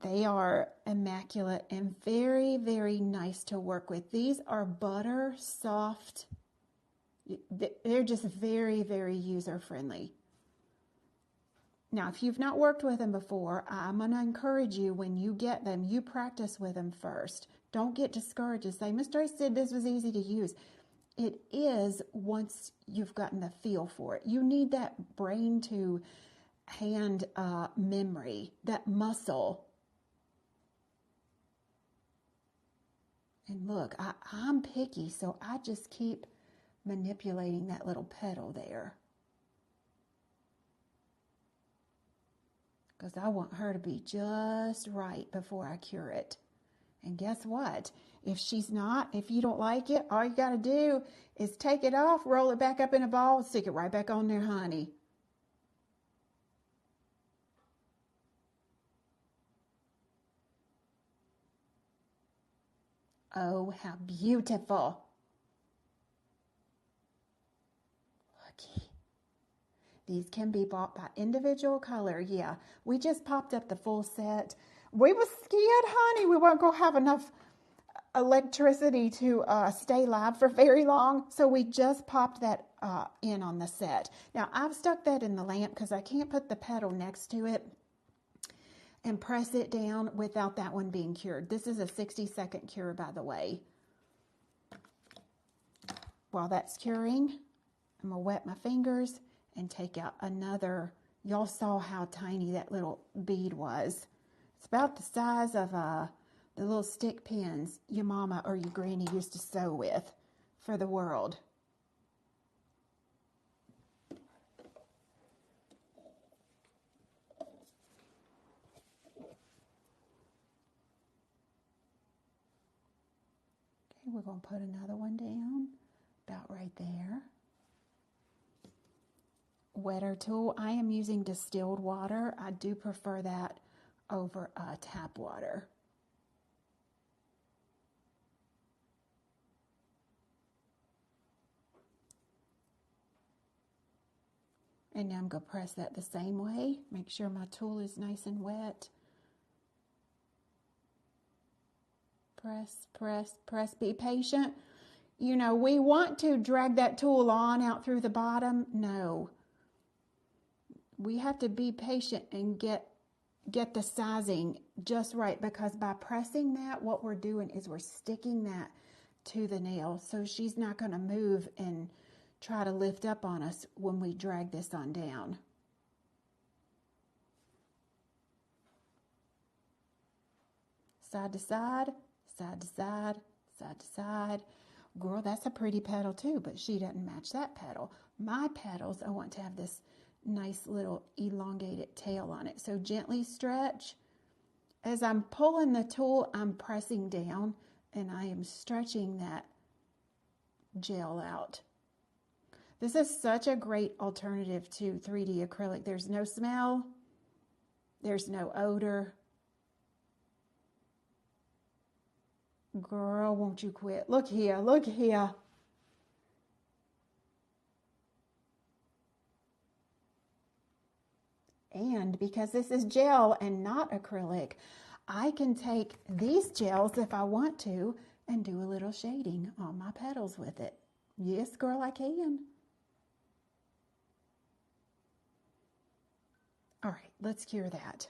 They are immaculate and very, very nice to work with. These are butter soft. They're just very, very user-friendly. Now, if you've not worked with them before, I'm going to encourage you, when you get them, you practice with them first. Don't get discouraged and say, Miss Tracy said this was easy to use. It is, once you've gotten the feel for it. You need that brain to hand memory, that muscle. And look, I'm picky, so I just keep manipulating that little petal there, because I want her to be just right before I cure it. And guess what? If you don't like it, all you got to do is take it off, roll it back up in a ball, stick it right back on there, honey. Oh, how beautiful. Looky. These can be bought by individual color. Yeah, we just popped up the full set. We was scared, honey, we weren't going to have enough electricity to stay live for very long. So we just popped that in on the set. Now, I've stuck that in the lamp because I can't put the petal next to it and press it down without that one being cured. This is a 60-second cure, by the way. While that's curing, I'm going to wet my fingers and take out another. Y'all saw how tiny that little bead was. It's about the size of the little stick pins your mama or your granny used to sew with for the world. Okay, we're going to put another one down about right there. Wetter tool. I am using distilled water. I do prefer that over tap water. And now I'm going to press that the same way. Make sure my tool is nice and wet. Press, press, press. Be patient. You know, we want to drag that tool on out through the bottom. No. We have to be patient and get the sizing just right, because by pressing that, what we're doing is we're sticking that to the nail. So she's not going to move and try to lift up on us when we drag this on down. Side to side, side to side, side to side. Girl, that's a pretty petal too, but she doesn't match that petal. My petals, I want to have this nice little elongated tail on it. So gently stretch. As I'm pulling the tool, I'm pressing down and I am stretching that gel out. This is such a great alternative to 3D acrylic. There's no smell. There's no odor. Girl, won't you quit? Look here, look here. And because this is gel and not acrylic, I can take these gels if I want to and do a little shading on my petals with it. Yes, girl, I can. All right, let's cure that.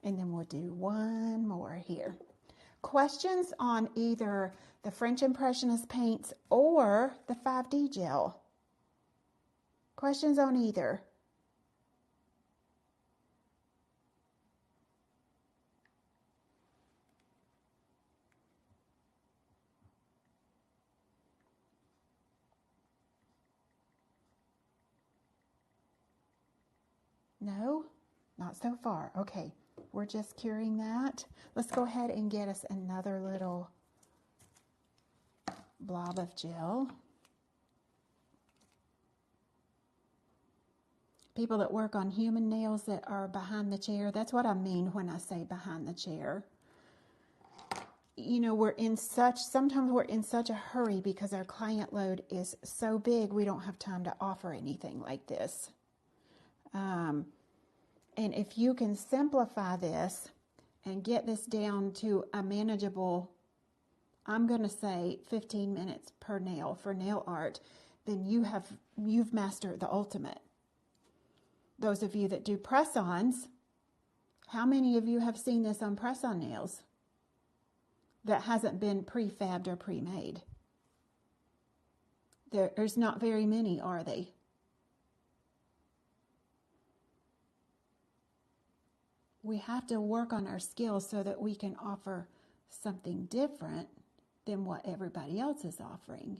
And then we'll do one more here. Questions on either the French Impressionist paints or the 5D gel? Questions on either? No? Not so far. Okay, we're just curing that. Let's go ahead and get us another little blob of gel. People that work on human nails that are behind the chair, that's what I mean when I say behind the chair. You know, sometimes we're in such a hurry because our client load is so big, we don't have time to offer anything like this. And if you can simplify this and get this down to a manageable, I'm going to say 15 minutes per nail for nail art, then you've mastered the ultimate. Those of you that do press-ons, how many of you have seen this on press-on nails that hasn't been prefabbed or pre-made? There's not very many, are they? We have to work on our skills so that we can offer something different than what everybody else is offering.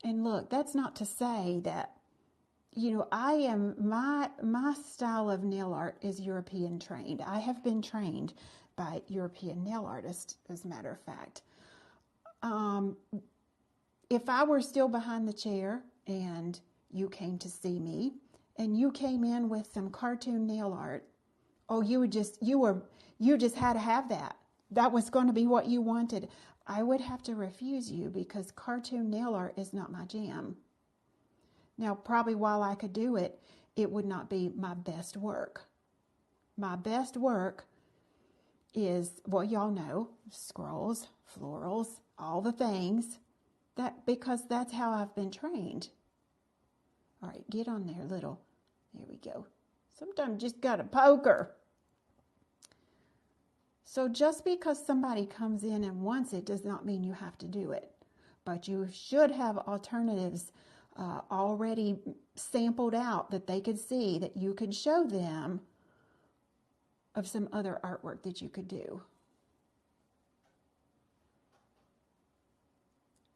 And look, that's not to say that, you know, my style of nail art is European trained. I have been trained by European nail artists, as a matter of fact. If I were still behind the chair and you came to see me and you came in with some cartoon nail art, oh, you just had to have that. That was going to be what you wanted. I would have to refuse you because cartoon nail art is not my jam. Now, probably while I could do it, it would not be my best work. My best work is, well, y'all know, scrolls, florals, all the things, because that's how I've been trained. All right, get on there, little. There we go. Sometimes you just got to poke her. So just because somebody comes in and wants it does not mean you have to do it. But you should have alternatives already sampled out that they could see, that you could show them of some other artwork that you could do.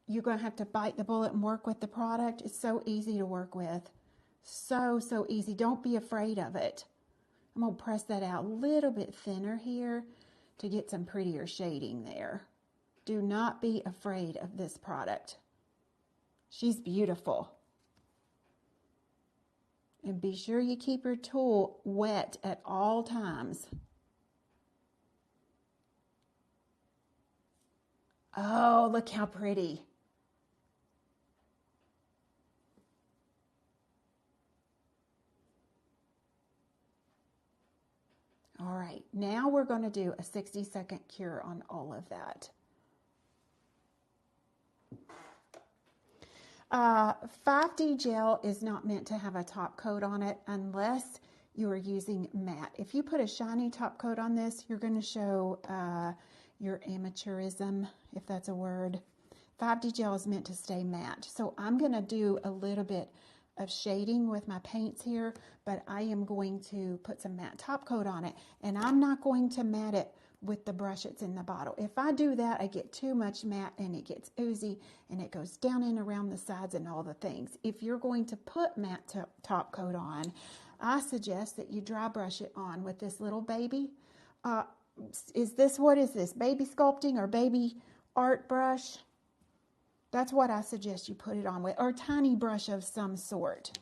You're going to have to bite the bullet and work with the product. It's so easy to work with. So easy. Don't be afraid of it. I'm going to press that out a little bit thinner here to get some prettier shading there. Do not be afraid of this product. She's beautiful. And be sure you keep your tool wet at all times. Oh, look how pretty. All right, now we're going to do a 60-second cure on all of that. 5D gel is not meant to have a top coat on it unless you are using matte. If you put a shiny top coat on this, you're going to show your amateurism, if that's a word. 5D gel is meant to stay matte. So I'm going to do a little bit of shading with my paints here, but I am going to put some matte top coat on it, and I'm not going to matte it with the brush that's in the bottle. If I do that, I get too much matte and it gets oozy and it goes down and around the sides and all the things. If you're going to put matte top coat on, I suggest that you dry brush it on with this little baby. What is this? Baby sculpting or baby art brush? That's what I suggest you put it on with, or a tiny brush of some sort.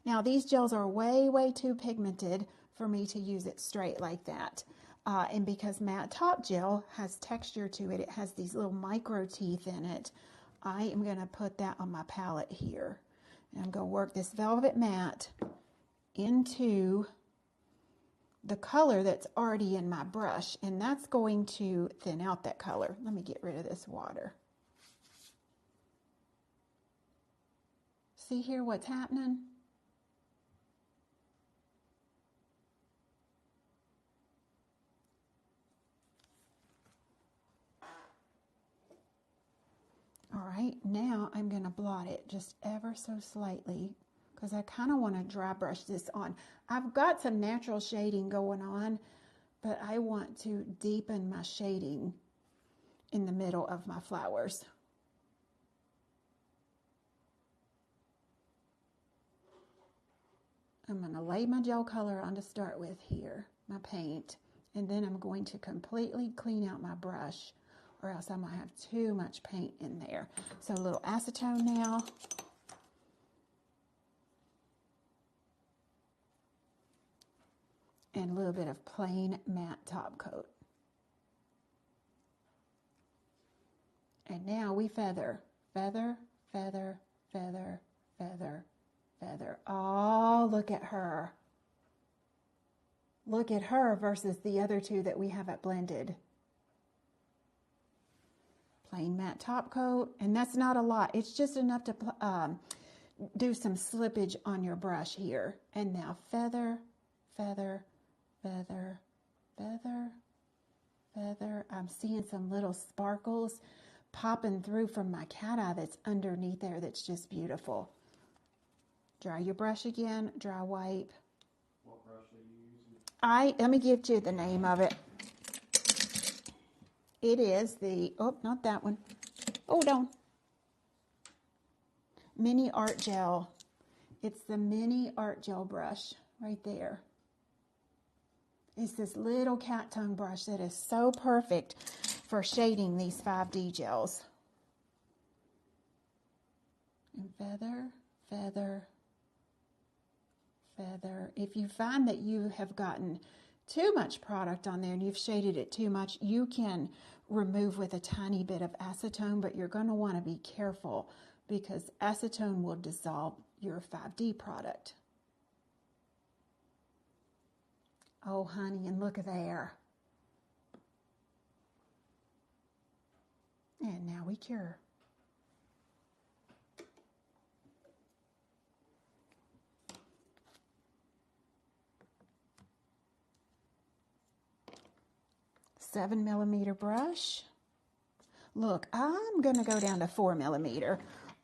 Now these gels are way, way too pigmented for me to use it straight like that. And because matte top gel has texture to it, it has these little micro teeth in it, I am going to put that on my palette here. And I'm going to work this velvet matte into the color that's already in my brush, and that's going to thin out that color. Let me get rid of this water. See here what's happening? All right, now I'm going to blot it just ever so slightly, because I kind of want to dry brush this on. I've got some natural shading going on, but I want to deepen my shading in the middle of my flowers. I'm going to lay my gel color on to start with here, my paint, and then I'm going to completely clean out my brush, or else I might have too much paint in there. So a little acetone now. And a little bit of plain matte top coat. And now we feather, feather, feather, feather, feather, feather. Oh, look at her. Look at her versus the other two that we have it blended. Plain matte top coat, and that's not a lot. It's just enough to do some slippage on your brush here. And now feather, feather, feather, feather, feather. I'm seeing some little sparkles popping through from my cat eye that's underneath there. That's just beautiful. Dry your brush again, dry wipe. What brush are you using? Let me give you the name of it. It is the, oh, not that one. Hold on. Mini Art Gel. It's the Mini Art Gel brush right there. It's this little cat tongue brush that is so perfect for shading these 5D gels. And feather, feather, feather. If you find that you have gotten too much product on there and you've shaded it too much, you can remove with a tiny bit of acetone, but you're going to want to be careful because acetone will dissolve your 5D product. Oh, honey, and look there. And now we cure. Seven millimeter brush. Look, I'm going to go down to 4 millimeter.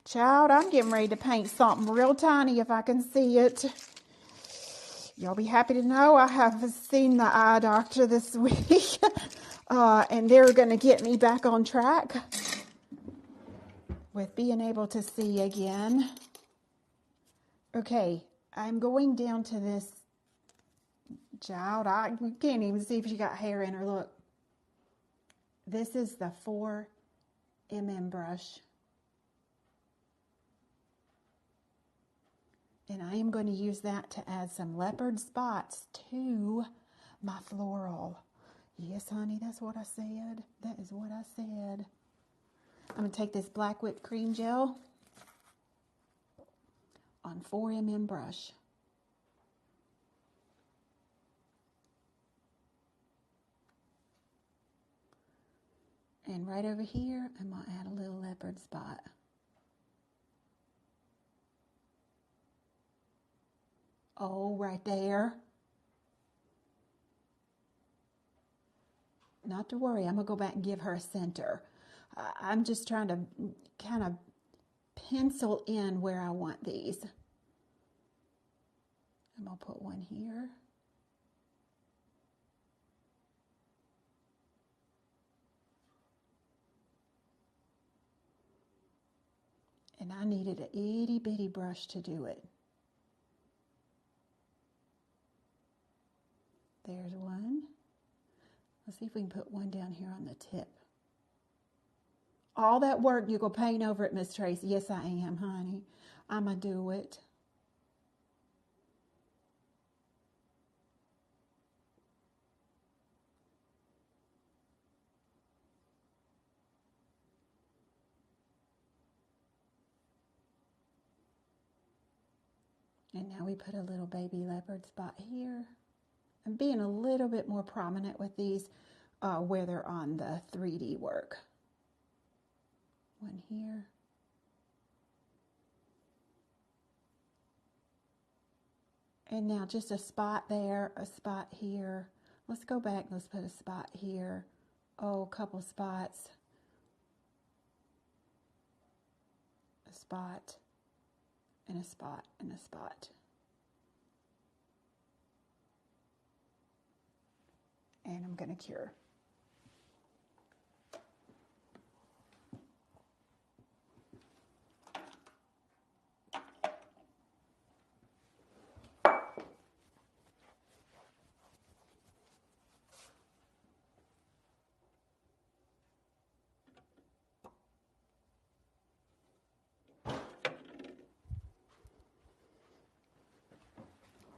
Child, I'm getting ready to paint something real tiny if I can see it. Y'all be happy to know I have seen the eye doctor this week. And they're going to get me back on track with being able to see again. Okay, I'm going down to this. Child, I can't even see if she got hair in her. Look. This is the 4mm brush. And I am going to use that to add some leopard spots to my floral. Yes, honey, that's what I said. That is what I said. I'm going to take this black whipped cream gel on 4mm brush. And right over here, I'm going to add a little leopard spot. Oh, right there. Not to worry, I'm going to go back and give her a center. I'm just trying to kind of pencil in where I want these. I'm going to put one here. And I needed an itty bitty brush to do it. There's one. Let's see if we can put one down here on the tip. All that work, you go paint over it, Miss Tracy. Yes, I am, honey. I'm going to do it. And now we put a little baby leopard spot here. I'm being a little bit more prominent with these where they're on the 3D work. One here. And now just a spot there, a spot here. Let's go back, let's put a spot here. Oh, a couple spots. A spot, and a spot, and a spot. And I'm going to cure.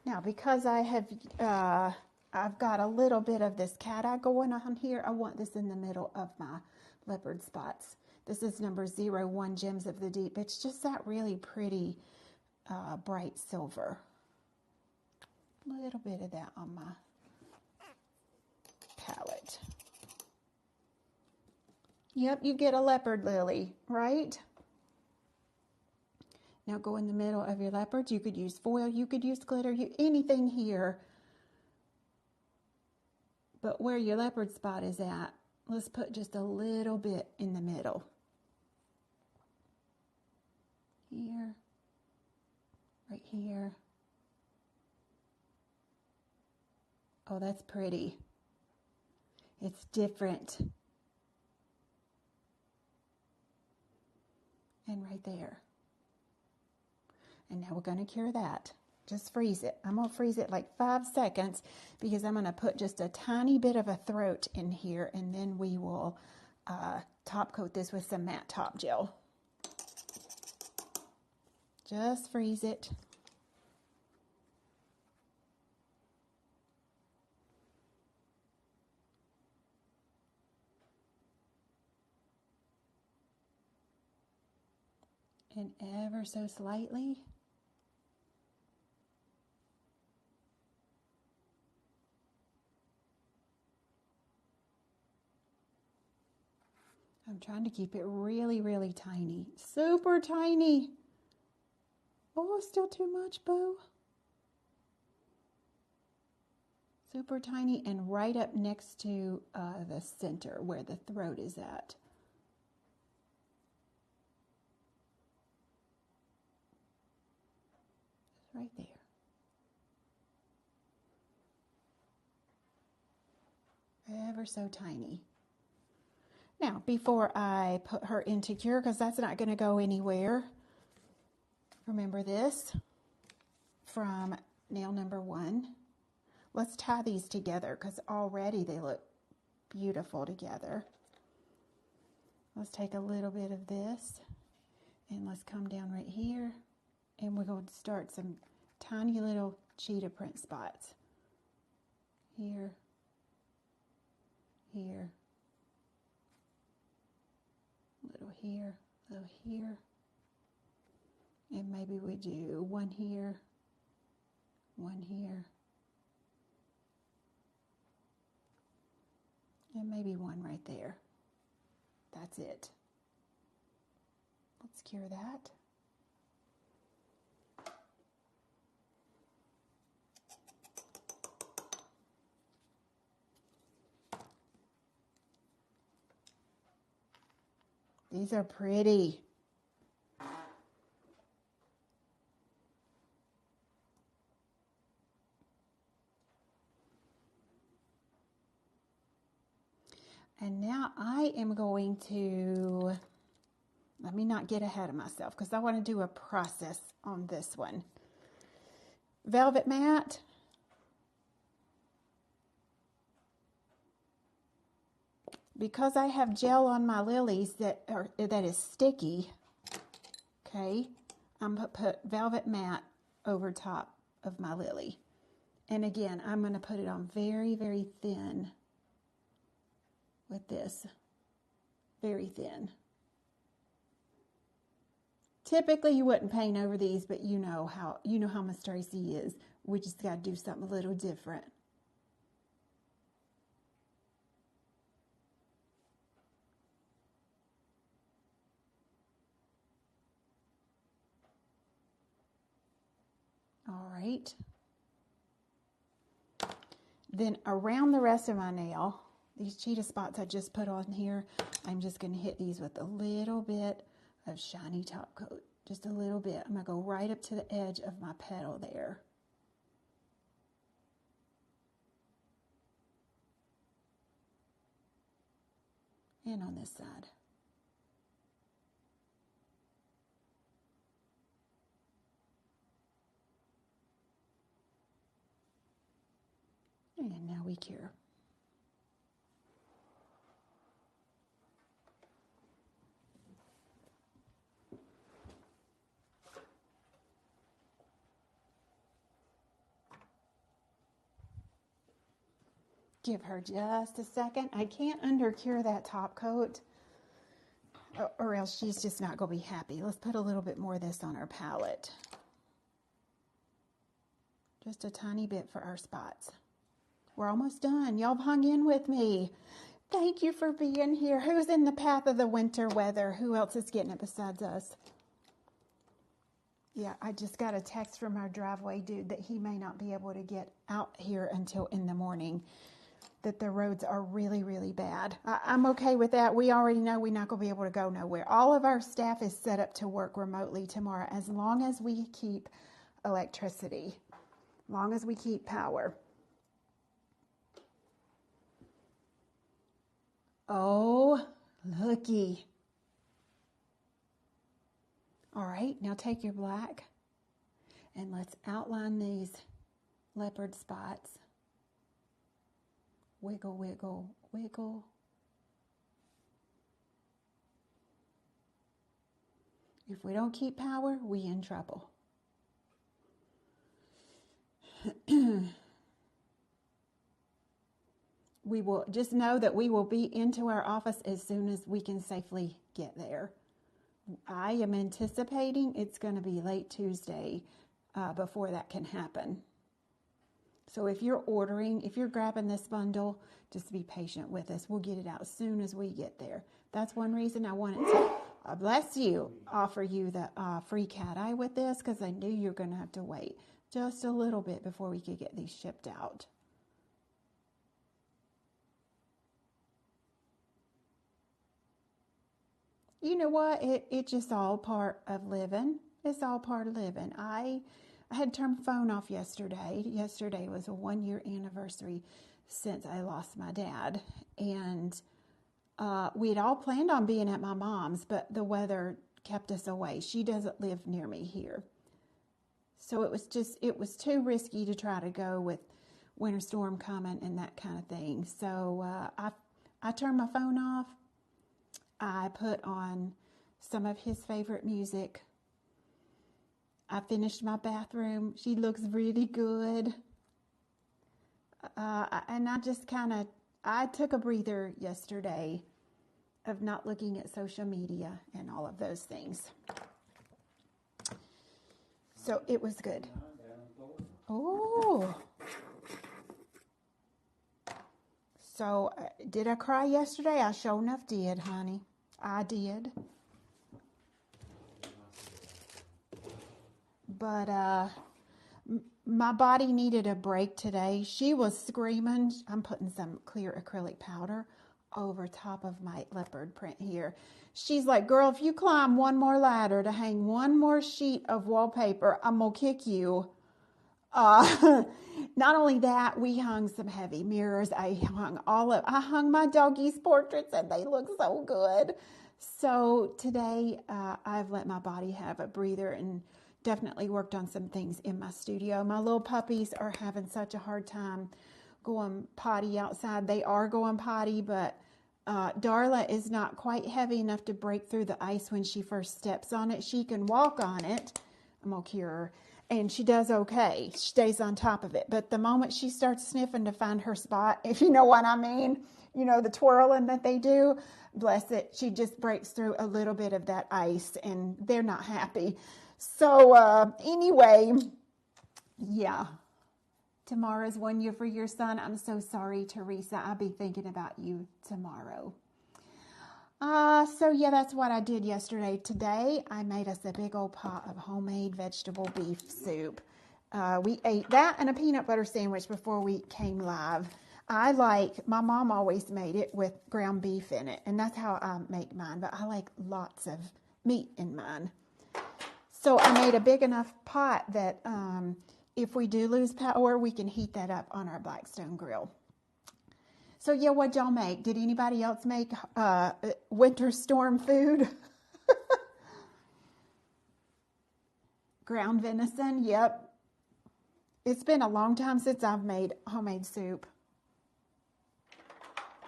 Now, because I've got a little bit of this cat eye going on here, I want this in the middle of my leopard spots. This is number 01, Gems of the Deep. It's just that really pretty bright silver. A little bit of that on my palette. Yep, you get a leopard lily, right? Now go in the middle of your leopards. You could use foil, you could use glitter, anything here. But where your leopard spot is at, let's put just a little bit in the middle. Here, right here. Oh, that's pretty. It's different. And right there. And now we're going to cure that. Just freeze it. I'm going to freeze it like 5 seconds because I'm going to put just a tiny bit of a throat in here, and then we will top coat this with some matte top gel. Just freeze it. And ever so slightly. I'm trying to keep it really, really tiny. Super tiny. Oh, still too much, boo. Super tiny and right up next to the center where the throat is at. Right there. Ever so tiny. Now, before I put her into cure, because that's not going to go anywhere, remember this from nail number 1. Let's tie these together because already they look beautiful together. Let's take a little bit of this and let's come down right here, and we're going to start some tiny little cheetah print spots. Here, here, little here, little here, and maybe we do one here, and maybe one right there. That's it. Let's cure that. These are pretty. And now I am going to, let me not get ahead of myself because I want to do a process on this one. Velvet Matte. Because I have gel on my lilies that is sticky, okay, I'm going to put Velvet Matte over top of my lily. And again, I'm going to put it on very, very thin with this. Very thin. Typically you wouldn't paint over these, but you know how Miss Tracy is. We just got to do something a little different. All right. Then around the rest of my nail, these cheetah spots I just put on here, I'm just going to hit these with a little bit of shiny top coat. Just a little bit. I'm going to go right up to the edge of my petal there. And on this side. And now we cure. Give her just a second. I can't undercure that top coat or else she's just not going to be happy. Let's put a little bit more of this on our palette. Just a tiny bit for our spots. We're almost done. Y'all have hung in with me. Thank you for being here. Who's in the path of the winter weather? Who else is getting it besides us? Yeah, I just got a text from our driveway dude that he may not be able to get out here until in the morning, that the roads are really, really bad. I'm okay with that. We already know we're not going to be able to go nowhere. All of our staff is set up to work remotely tomorrow as long as we keep electricity, as long as we keep power. Oh, looky. All right, now take your black and let's outline these leopard spots. Wiggle, wiggle, wiggle. If we don't keep power, we in trouble. We will just know that we will be into our office as soon as we can safely get there. I am anticipating it's going to be late Tuesday before that can happen. So if you're ordering, if you're grabbing this bundle, just be patient with us. We'll get it out as soon as we get there. That's one reason I wanted to, bless you, offer you the free cat eye with this, because I knew you're going to have to wait just a little bit before we could get these shipped out. You know what? It's just all part of living. It's all part of living. I had turned my phone off yesterday. Yesterday was a 1-year anniversary since I lost my dad. And we had all planned on being at my mom's, but the weather kept us away. She doesn't live near me here. So it was too risky to try to go with winter storm coming and that kind of thing. So I turned my phone off. I put on some of his favorite music. I finished my bathroom. She looks really good. And I took a breather yesterday of not looking at social media and all of those things. So it was good. Oh. So did I cry yesterday? I sure enough did, honey. I did. But my body needed a break today. She was screaming. I'm putting some clear acrylic powder over top of my leopard print here. She's like, girl, if you climb one more ladder to hang one more sheet of wallpaper, I'm going to kick you. Uh, not only that, we hung some heavy mirrors. I hung my doggies' portraits, and they look so good. So today, I've let my body have a breather and definitely worked on some things in my studio. My little puppies are having such a hard time going potty outside. They are going potty, but Darla is not quite heavy enough to break through the ice when she first steps on it. She can walk on it. I'm going to cure her. And she does okay. She stays on top of it. But the moment she starts sniffing to find her spot, if you know what I mean, you know, the twirling that they do, bless it, she just breaks through a little bit of that ice, and they're not happy. So anyway, yeah. Tomorrow's 1 year for your son. I'm so sorry, Teresa. I'll be thinking about you tomorrow. So yeah, that's what I did yesterday. Today, I made us a big old pot of homemade vegetable beef soup. We ate that and a peanut butter sandwich before we came live. My mom always made it with ground beef in it, and that's how I make mine, but I like lots of meat in mine. So I made a big enough pot that if we do lose power, we can heat that up on our Blackstone grill. So yeah, what'd y'all make? Did anybody else make winter storm food? Ground venison, yep. It's been a long time since I've made homemade soup.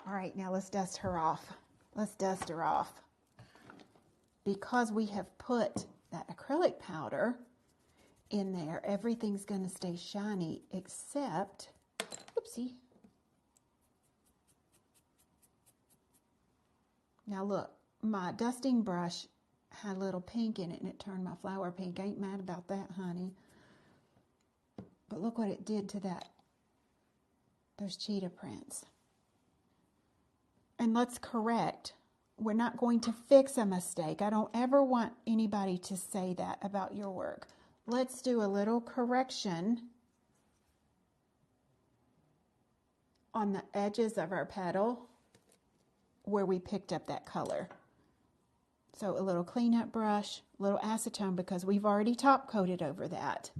All right, now let's dust her off. Let's dust her off. Because we have put that acrylic powder in there, everything's going to stay shiny except, whoopsie. Now look, my dusting brush had a little pink in it and it turned my flower pink. Ain't mad about that, honey. But look what it did to those cheetah prints. And let's correct. We're not going to fix a mistake. I don't ever want anybody to say that about your work. Let's do a little correction on the edges of our petal where we picked up that color. So a little cleanup brush, a little acetone because we've already top coated over that.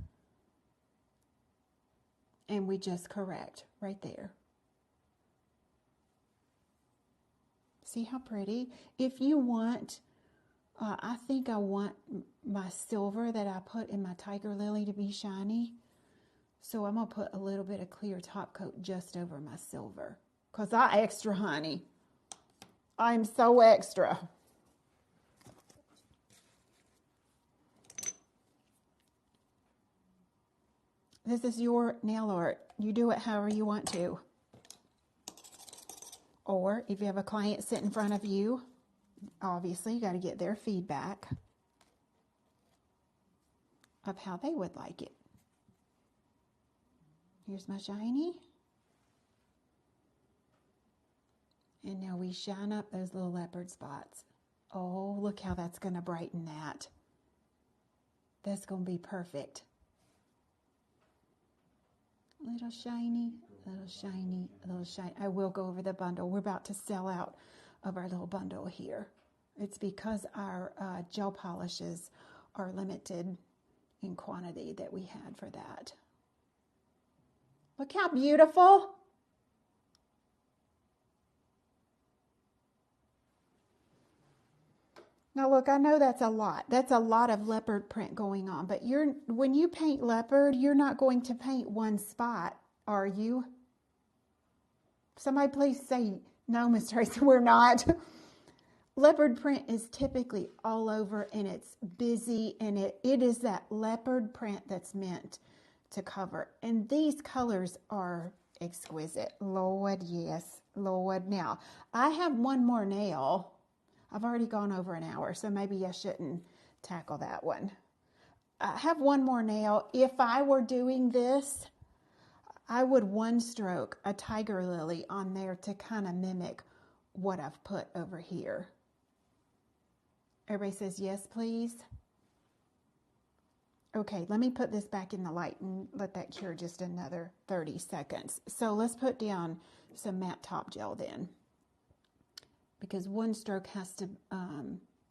And we just correct right there. See how pretty? If you want, I think I want my silver that I put in my tiger lily to be shiny. So I'm going to put a little bit of clear top coat just over my silver. Because I extra, honey. I'm so extra. This is your nail art. You do it however you want to. Or if you have a client sit in front of you, obviously you got to get their feedback of how they would like it. Here's my shiny. And now we shine up those little leopard spots. Oh, look how that's going to brighten that. That's going to be perfect. Little shiny, little shiny, little shiny. I will go over the bundle. We're about to sell out of our little bundle here. It's because our gel polishes are limited in quantity that we had for that. Look how beautiful. Now look, I know that's a lot. That's a lot of leopard print going on, but when you paint leopard, you're not going to paint one spot, are you? Somebody please say, no, Miss Tracy, we're not. Leopard print is typically all over and it's busy and it is that leopard print that's meant to cover. And these colors are exquisite. Lord, yes, Lord. Now, I have one more nail. I've already gone over an hour, so maybe I shouldn't tackle that one. I have one more nail. If I were doing this, I would one stroke a tiger lily on there to kind of mimic what I've put over here. Everybody says yes, please. Okay, let me put this back in the light and let that cure just another 30 seconds. So let's put down some matte top gel then, because one stroke has to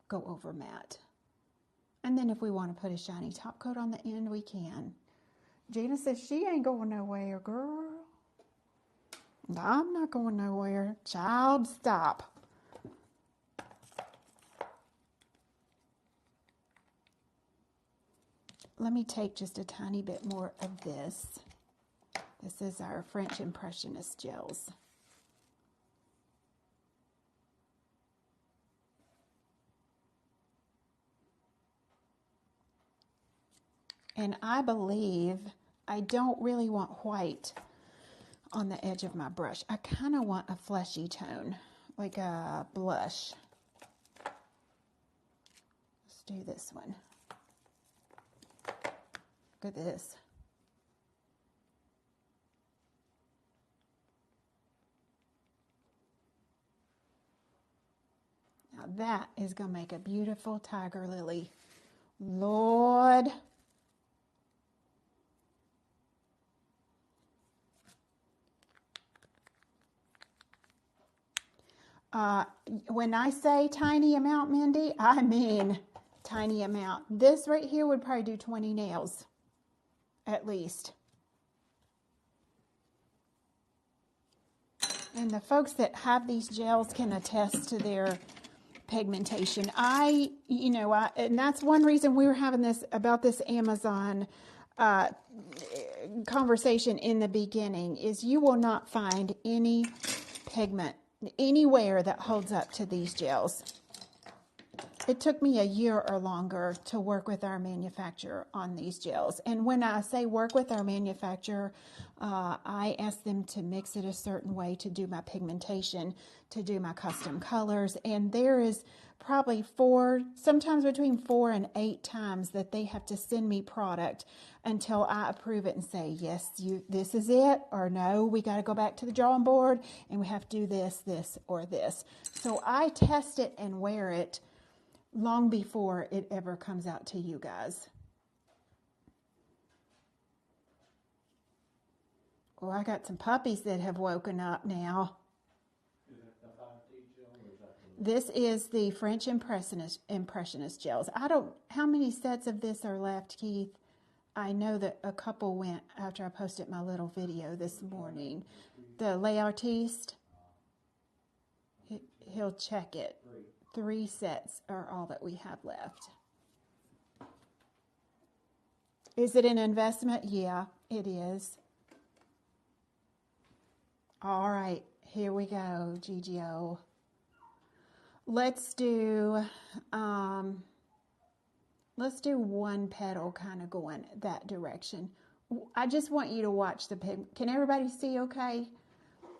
go over matte. And then if we want to put a shiny top coat on the end, we can. Gina says she ain't going nowhere, girl. I'm not going nowhere. Child, stop. Let me take just a tiny bit more of this. This is our French Impressionist gels. And I believe I don't really want white on the edge of my brush. I kind of want a fleshy tone, like a blush. Let's do this one. Look at this. Now that is going to make a beautiful tiger lily. Lord. When I say tiny amount, Mindy, I mean tiny amount. This right here would probably do 20 nails, at least. And the folks that have these gels can attest to their pigmentation. And that's one reason we were having this about this Amazon conversation in the beginning, is you will not find any pigment anywhere that holds up to these gels. It took me a year or longer to work with our manufacturer on these gels. And when I say work with our manufacturer, I ask them to mix it a certain way to do my pigmentation, to do my custom colors. And there is probably sometimes between 4 and 8 times that they have to send me product until I approve it and say, yes, this is it, or no, we got to go back to the drawing board and we have to do this, or this. So I test it and wear it long before it ever comes out to you guys. Oh, I got some puppies that have woken up now. Is that the 5D gel or is that This is the French Impressionist gels. How many sets of this are left, Keith? I know that a couple went after I posted my little video this morning. The Les Artistes, he'll check it. 3 sets are all that we have left. Is it an investment? Yeah, it is. All right, here we go, GGO. Let's do one petal kind of going that direction. I just want you to watch the pig. Can everybody see okay?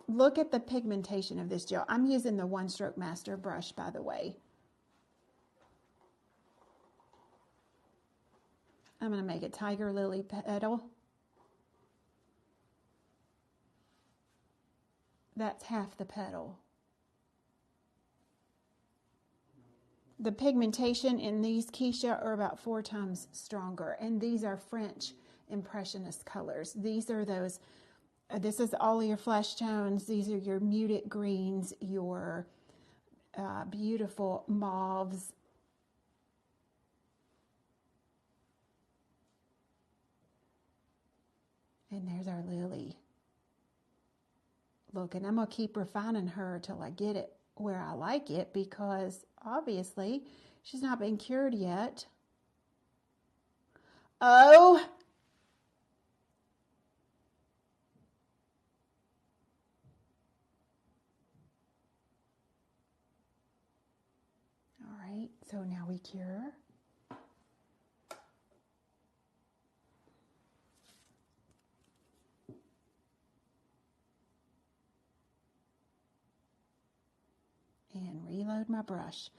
Look at the pigmentation of this gel. I'm using the One Stroke Master brush, by the way. I'm going to make a tiger lily petal. That's half the petal. The pigmentation in these, Keisha, are about 4 times stronger. And these are French Impressionist colors. These are those, this is all your flesh tones. These are your muted greens, your beautiful mauves. And there's our lily. Look, and I'm going to keep refining her till I get it where I like it, because obviously she's not been cured yet. Oh! All right, so now we cure. And reload my brush.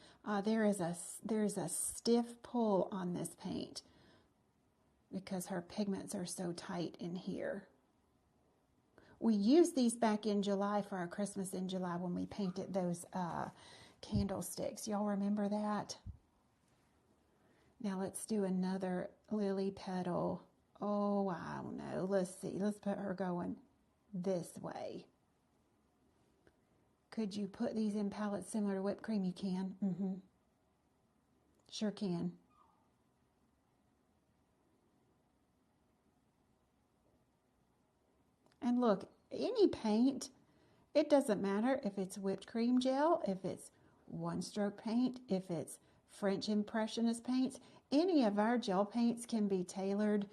There's a stiff pull on this paint because her pigments are so tight in here. We used these back in July for our Christmas in July when we painted those candlesticks. Y'all remember that? Now let's do another lily petal. Oh, I don't know. Let's see. Let's put her going this way. Could you put these in palettes similar to whipped cream? You can. Sure can. And look, any paint, it doesn't matter if it's whipped cream gel, if it's one stroke paint, if it's French Impressionist paints, any of our gel paints can be tailored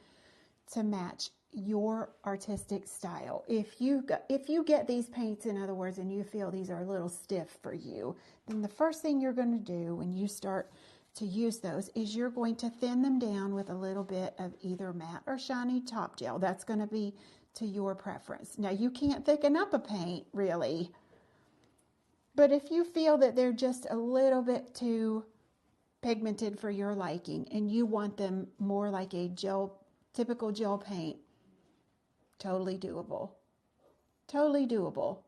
to match your artistic style. If you get these paints, in other words, and you feel these are a little stiff for you, then the first thing you're going to do when you start to use those is you're going to thin them down with a little bit of either matte or shiny top gel. That's going to be to your preference. Now, you can't thicken up a paint really, but if you feel that they're just a little bit too pigmented for your liking and you want them more like a typical gel paint, totally doable. Totally doable.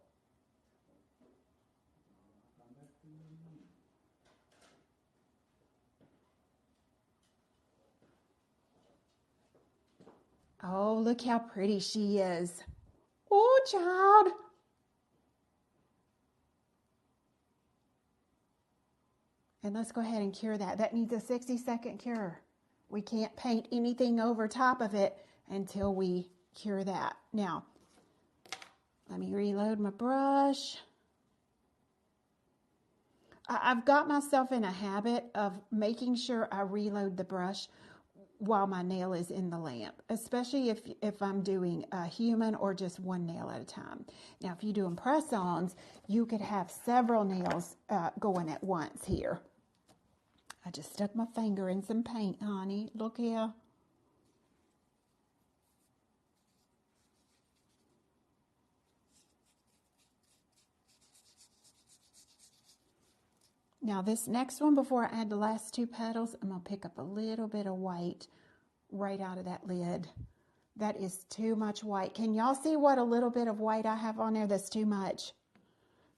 Oh, look how pretty she is. Oh, child. And let's go ahead and cure that. That needs a 60-second cure. We can't paint anything over top of it until we cure that. Now, let me reload my brush. I've got myself in a habit of making sure I reload the brush while my nail is in the lamp, especially if I'm doing a human or just one nail at a time. Now, if you do press-ons, you could have several nails going at once here. I just stuck my finger in some paint, honey. Look here. Now this next one, before I add the last two petals, I'm going to pick up a little bit of white right out of that lid. That is too much white. Can y'all see what a little bit of white I have on there that's too much?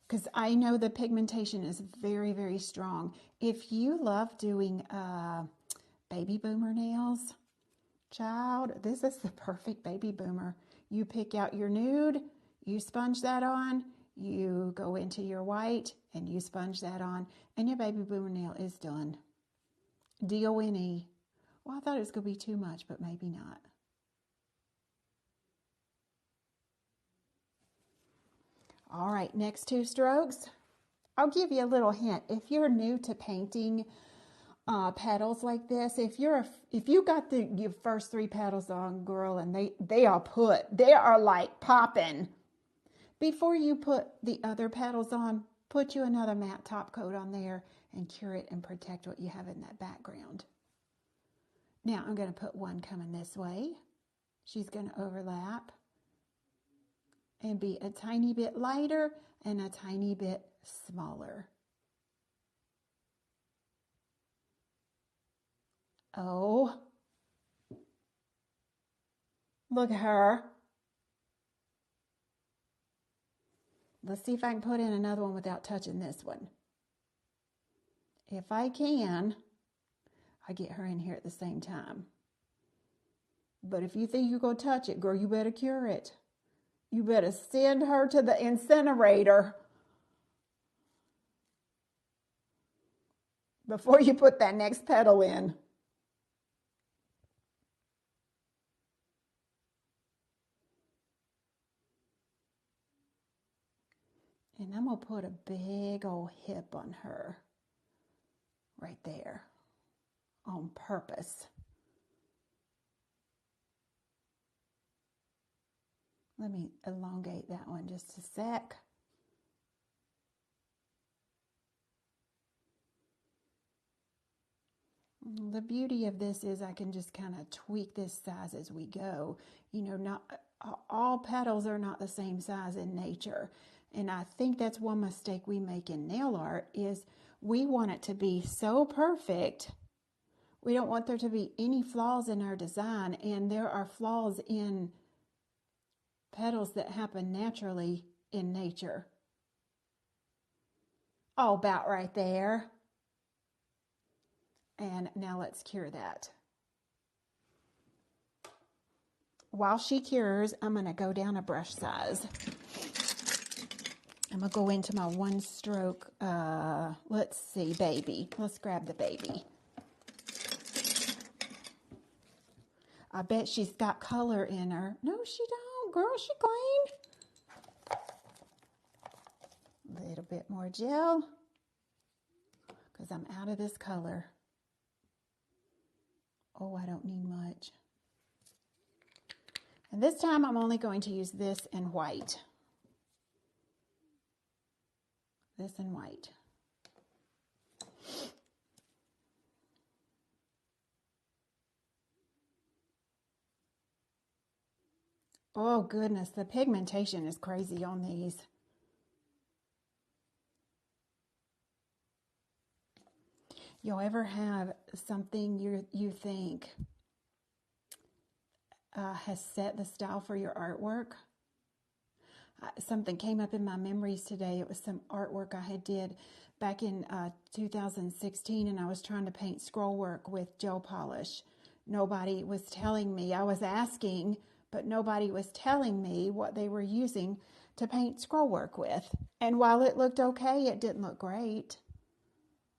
Because I know the pigmentation is very, very strong. If you love doing baby boomer nails, child, this is the perfect baby boomer. You pick out your nude, you sponge that on, you go into your white, and you sponge that on, and your baby boomer nail is done. D-O-N-E. Well, I thought it was going to be too much, but maybe not. All right, next two strokes. I'll give you a little hint. If you're new to painting petals like this, if you got your first three petals on, girl, and they are like popping. Before you put the other petals on, put you another matte top coat on there and cure it and protect what you have in that background. Now I'm going to put one coming this way. She's going to overlap and be a tiny bit lighter and a tiny bit smaller. Oh, look at her. Let's see if I can put in another one without touching this one. If I can, I get her in here at the same time. But if you think you're going to touch it, girl, you better cure it. You better send her to the incinerator before you put that next petal in. And I'm going to put a big old hip on her right there on purpose. Let me elongate that one just a sec. The beauty of this is I can just kind of tweak this size as we go. You know, not all petals are not the same size in nature. And I think that's one mistake we make in nail art is we want it to be so perfect. We don't want there to be any flaws in our design. And there are flaws in petals that happen naturally in nature. Oh, about right there. And now let's cure that. While she cures, I'm going to go down a brush size. I'm going to go into my one stroke, let's see, baby. Let's grab the baby. I bet she's got color in her. No, she don't, girl, she clean. A little bit more gel, because I'm out of this color. Oh, I don't need much. And this time I'm only going to use this in white. This in white. Oh goodness, the pigmentation is crazy on these. You'll ever have something you think has set the style for your artwork? Something came up in my memories today. It was some artwork I had did back in 2016, and I was trying to paint scroll work with gel polish. Nobody was telling me. I was asking, but nobody was telling me what they were using to paint scroll work with. And while it looked okay, it didn't look great.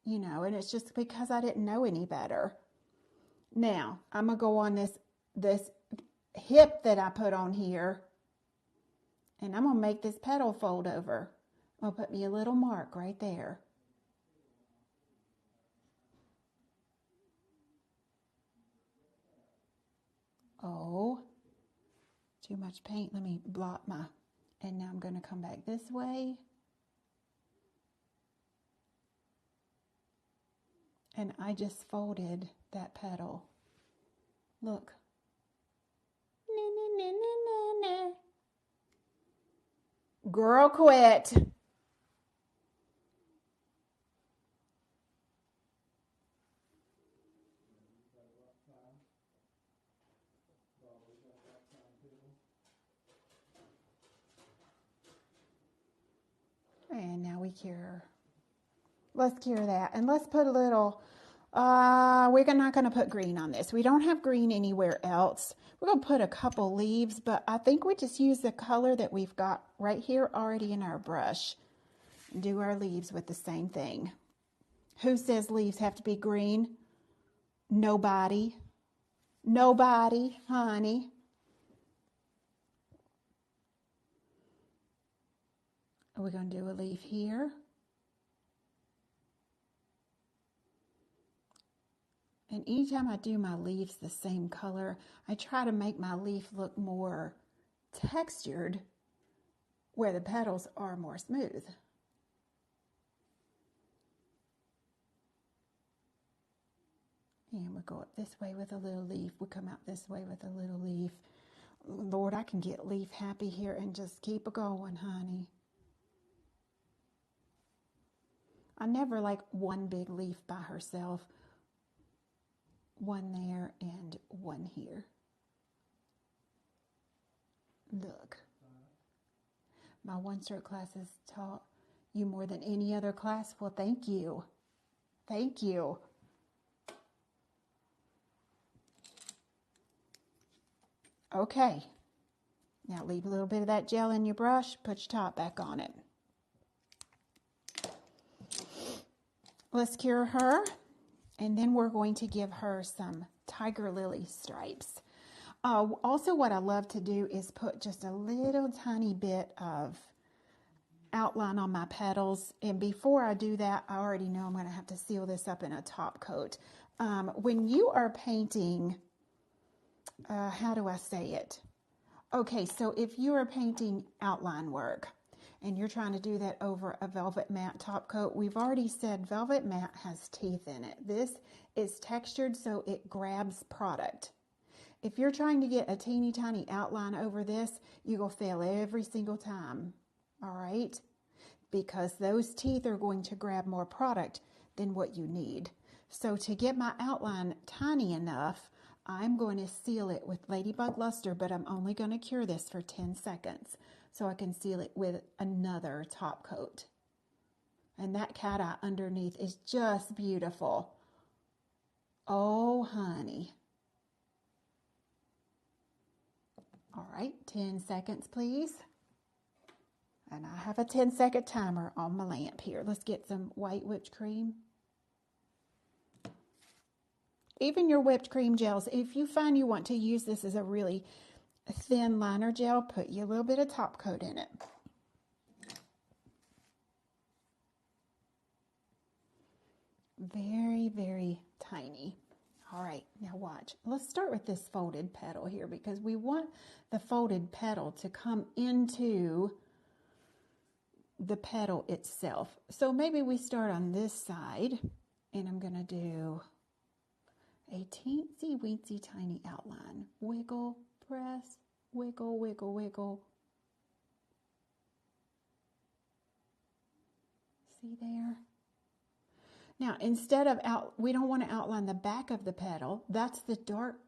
You know, and it's just because I didn't know any better. Now, I'm going to go on this hip that I put on here, and I'm going to make this petal fold over. I'm going to put me a little mark right there. Oh, too much paint. Let me blot my, and now I'm going to come back this way. And I just folded that petal. Look. Girl, quit. And now we cure. Let's cure that. And let's put a little, we're not going to put green on this. We don't have green anywhere else. We're going to put a couple leaves, but I think we just use the color that we've got right here already in our brush. Do our leaves with the same thing. Who says leaves have to be green? Nobody. Nobody, honey. We're going to do a leaf here. And anytime I do my leaves the same color, I try to make my leaf look more textured where the petals are more smooth. And we go up this way with a little leaf. We come out this way with a little leaf. Lord, I can get leaf happy here and just keep it going, honey. I never like one big leaf by herself. One there and one here. Look. My one-stroke class has taught you more than any other class. Well, thank you. Thank you. Okay. Now leave a little bit of that gel in your brush. Put your top back on it. Let's cure her. And then we're going to give her some tiger lily stripes. Also, what I love to do is put just a little tiny bit of outline on my petals. And before I do that, I already know I'm going to have to seal this up in a top coat. When you are painting, how do I say it? Okay, so if you are painting outline work, and you're trying to do that over a velvet matte top coat, we've already said velvet matte has teeth in it. This is textured so it grabs product. If you're trying to get a teeny tiny outline over this, you will fail every single time, all right? Because those teeth are going to grab more product than what you need. So to get my outline tiny enough, I'm going to seal it with Ladybug Luster, but I'm only going to cure this for 10 seconds. So I can seal it with another top coat. And that cat eye underneath is just beautiful. Oh, honey. All right, 10 seconds, please. And I have a 10-second timer on my lamp here. Let's get some white whipped cream. Even your whipped cream gels, if you find you want to use this as a really thin liner gel, put you a little bit of top coat in it. Very, very tiny. All right, now watch. Let's start with this folded petal here because we want the folded petal to come into the petal itself. So maybe we start on this side, and I'm going to do a teensy weensy tiny outline. Wiggle, press, wiggle, wiggle, wiggle. See there? Now, instead of we don't want to outline the back of the petal. That's the dark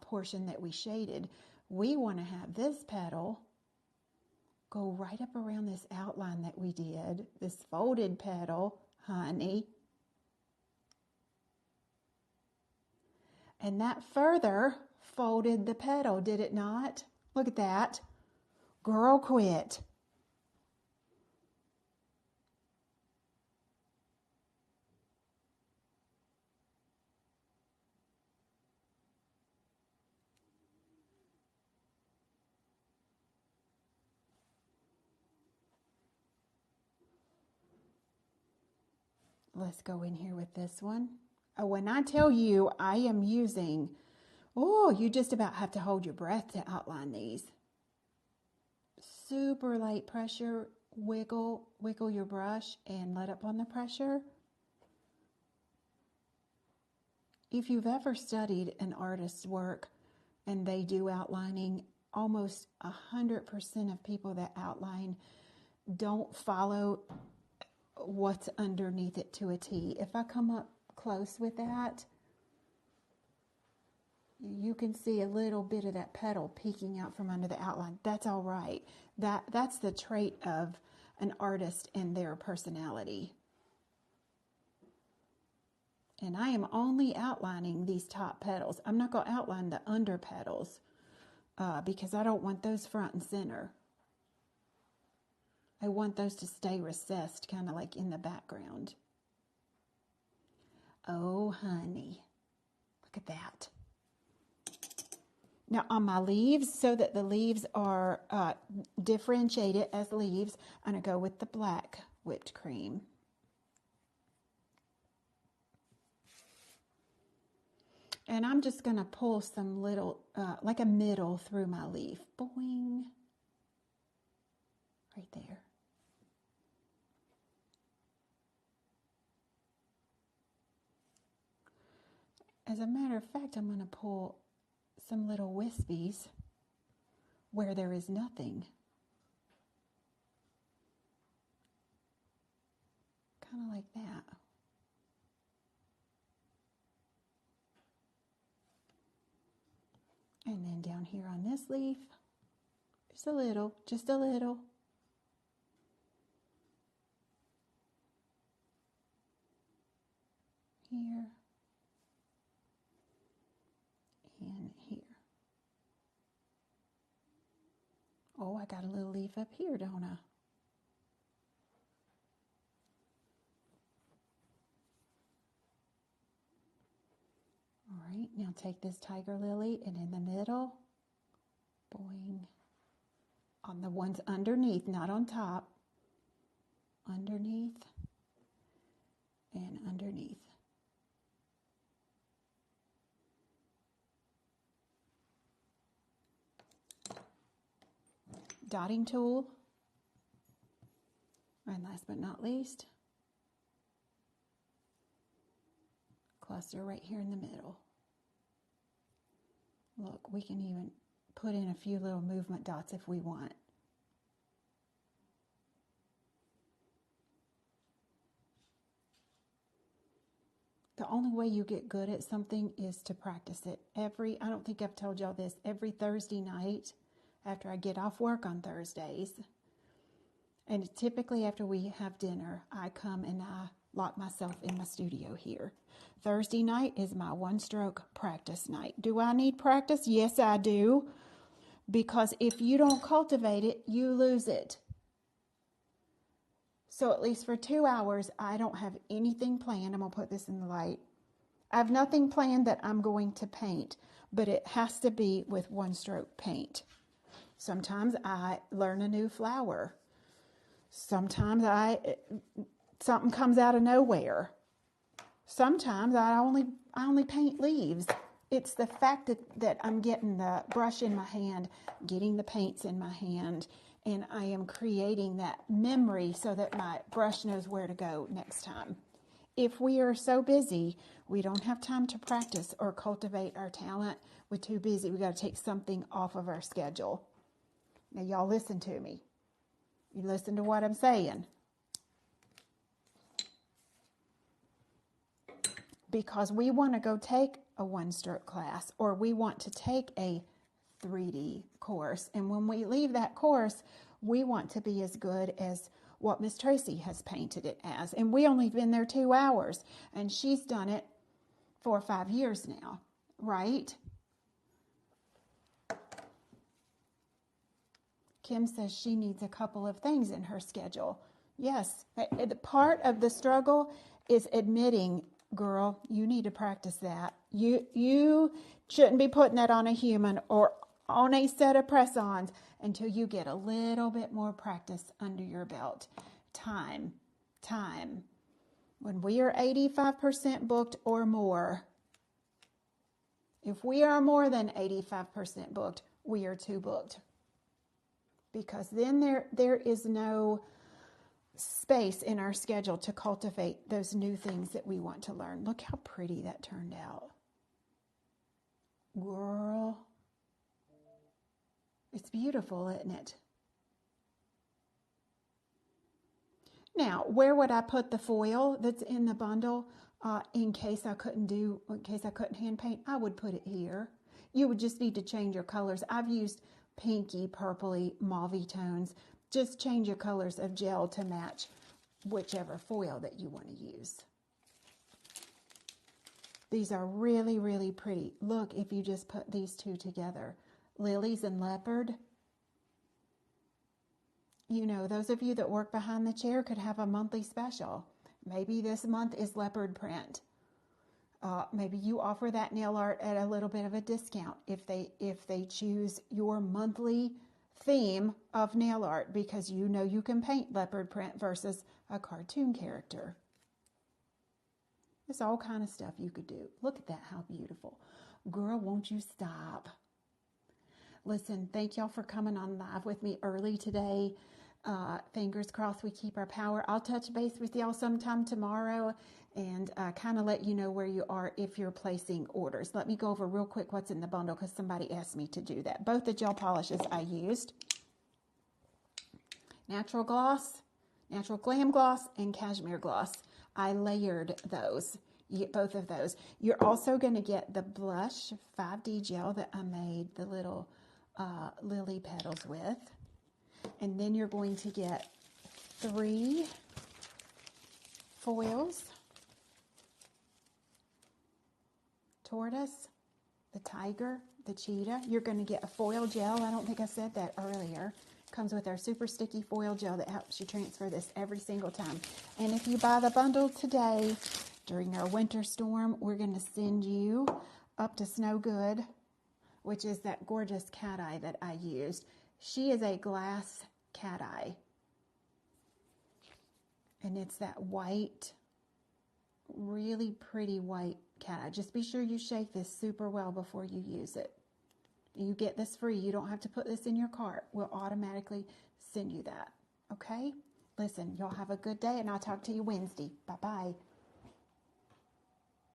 portion that we shaded. We want to have this petal go right up around this outline that we did, this folded petal, honey. And that further folded the petal, did it not? Look at that. Girl, quit. Let's go in here with this one. When I tell you I am using, you just about have to hold your breath to outline these. Super light pressure, wiggle your brush and let up on the pressure. If you've ever studied an artist's work and they do outlining, almost 100% of people that outline don't follow what's underneath it to a T. If I come up close with that, you can see a little bit of that petal peeking out from under the outline. That's all right. That's the trait of an artist and their personality. And I am only outlining these top petals. I'm not going to outline the under petals because I don't want those front and center. I want those to stay recessed, kind of like in the background. Oh, honey, look at that. Now on my leaves, so that the leaves are differentiated as leaves, I'm going to go with the black whipped cream. And I'm just going to pull some little, like a middle through my leaf. Boing. Right there. As a matter of fact, I'm going to pull some little wispies where there is nothing. Kind of like that. And then down here on this leaf, just a little. Here. And here. Oh, I got a little leaf up here, don't I? All right, now take this tiger lily and in the middle, boing, on the ones underneath, not on top, underneath and underneath. Dotting tool, and last but not least, cluster right here in the middle. Look, we can even put in a few little movement dots if we want. The only way you get good at something is to practice it. I don't think I've told y'all this, every Thursday night after I get off work on Thursdays, and typically after we have dinner, I come and I lock myself in my studio here. Thursday night is my one-stroke practice night. Do I need practice? Yes, I do. Because if you don't cultivate it, you lose it. So at least for 2 hours, I don't have anything planned. I'm going to put this in the light. I have nothing planned that I'm going to paint. but it has to be with one stroke paint. Sometimes I learn a new flower. Sometimes something comes out of nowhere. Sometimes I only paint leaves. It's the fact that I'm getting the brush in my hand, getting the paints in my hand, and I am creating that memory so that my brush knows where to go next time. If we are so busy, we don't have time to practice or cultivate our talent. We're too busy. We got to take something off of our schedule. Now, y'all listen to me. You listen to what I'm saying. Because we want to go take a one-stroke class, or we want to take a 3D course. And when we leave that course, we want to be as good as what Miss Tracy has painted it as. And we only been there 2 hours, and she's done it 4 or 5 years now, right? Kim says she needs a couple of things in her schedule. Yes, the part of the struggle is admitting, girl, you need to practice that. You shouldn't be putting that on a human or on a set of press-ons until you get a little bit more practice under your belt. Time. When we are 85% booked or more, if we are more than 85% booked, we are too booked. Because then there is no space in our schedule to cultivate those new things that we want to learn. Look how pretty that turned out. Girl, it's beautiful, isn't it? Now, where would I put the foil that's in the bundle in case I couldn't hand paint? I would put it here. You would just need to change your colors. I've used pinky, purpley, mauvey tones. Just change your colors of gel to match whichever foil that you want to use. These are really, really pretty. Look, if you just put these two together. Lilies and leopard. You know, those of you that work behind the chair could have a monthly special. Maybe this month is leopard print. Maybe you offer that nail art at a little bit of a discount if they choose your monthly theme of nail art, because you know you can paint leopard print versus a cartoon character. There's all kind of stuff you could do. Look at that, how beautiful. Girl, won't you stop? Listen, thank y'all for coming on live with me early today. Fingers crossed we keep our power. I'll touch base with y'all sometime tomorrow and kind of let you know where you are if you're placing orders. Let me go over real quick what's in the bundle because somebody asked me to do that. Both the gel polishes I used. Natural gloss, natural glam gloss, and cashmere gloss. I layered those, both of those. You're also going to get the blush 5D gel that I made the little lily petals with. And then you're going to get 3 foils. Tortoise, the tiger, the cheetah. You're going to get a foil gel. I don't think I said that earlier. Comes with our super sticky foil gel that helps you transfer this every single time. And if you buy the bundle today, during our winter storm, we're going to send you up to Snow Good, which is that gorgeous cat eye that I used. She is a glass cat eye. And it's that white, really pretty white cat eye. Just be sure you shake this super well before you use it. You get this free. You don't have to put this in your cart. We'll automatically send you that. Okay? Listen, y'all have a good day, and I'll talk to you Wednesday. Bye-bye.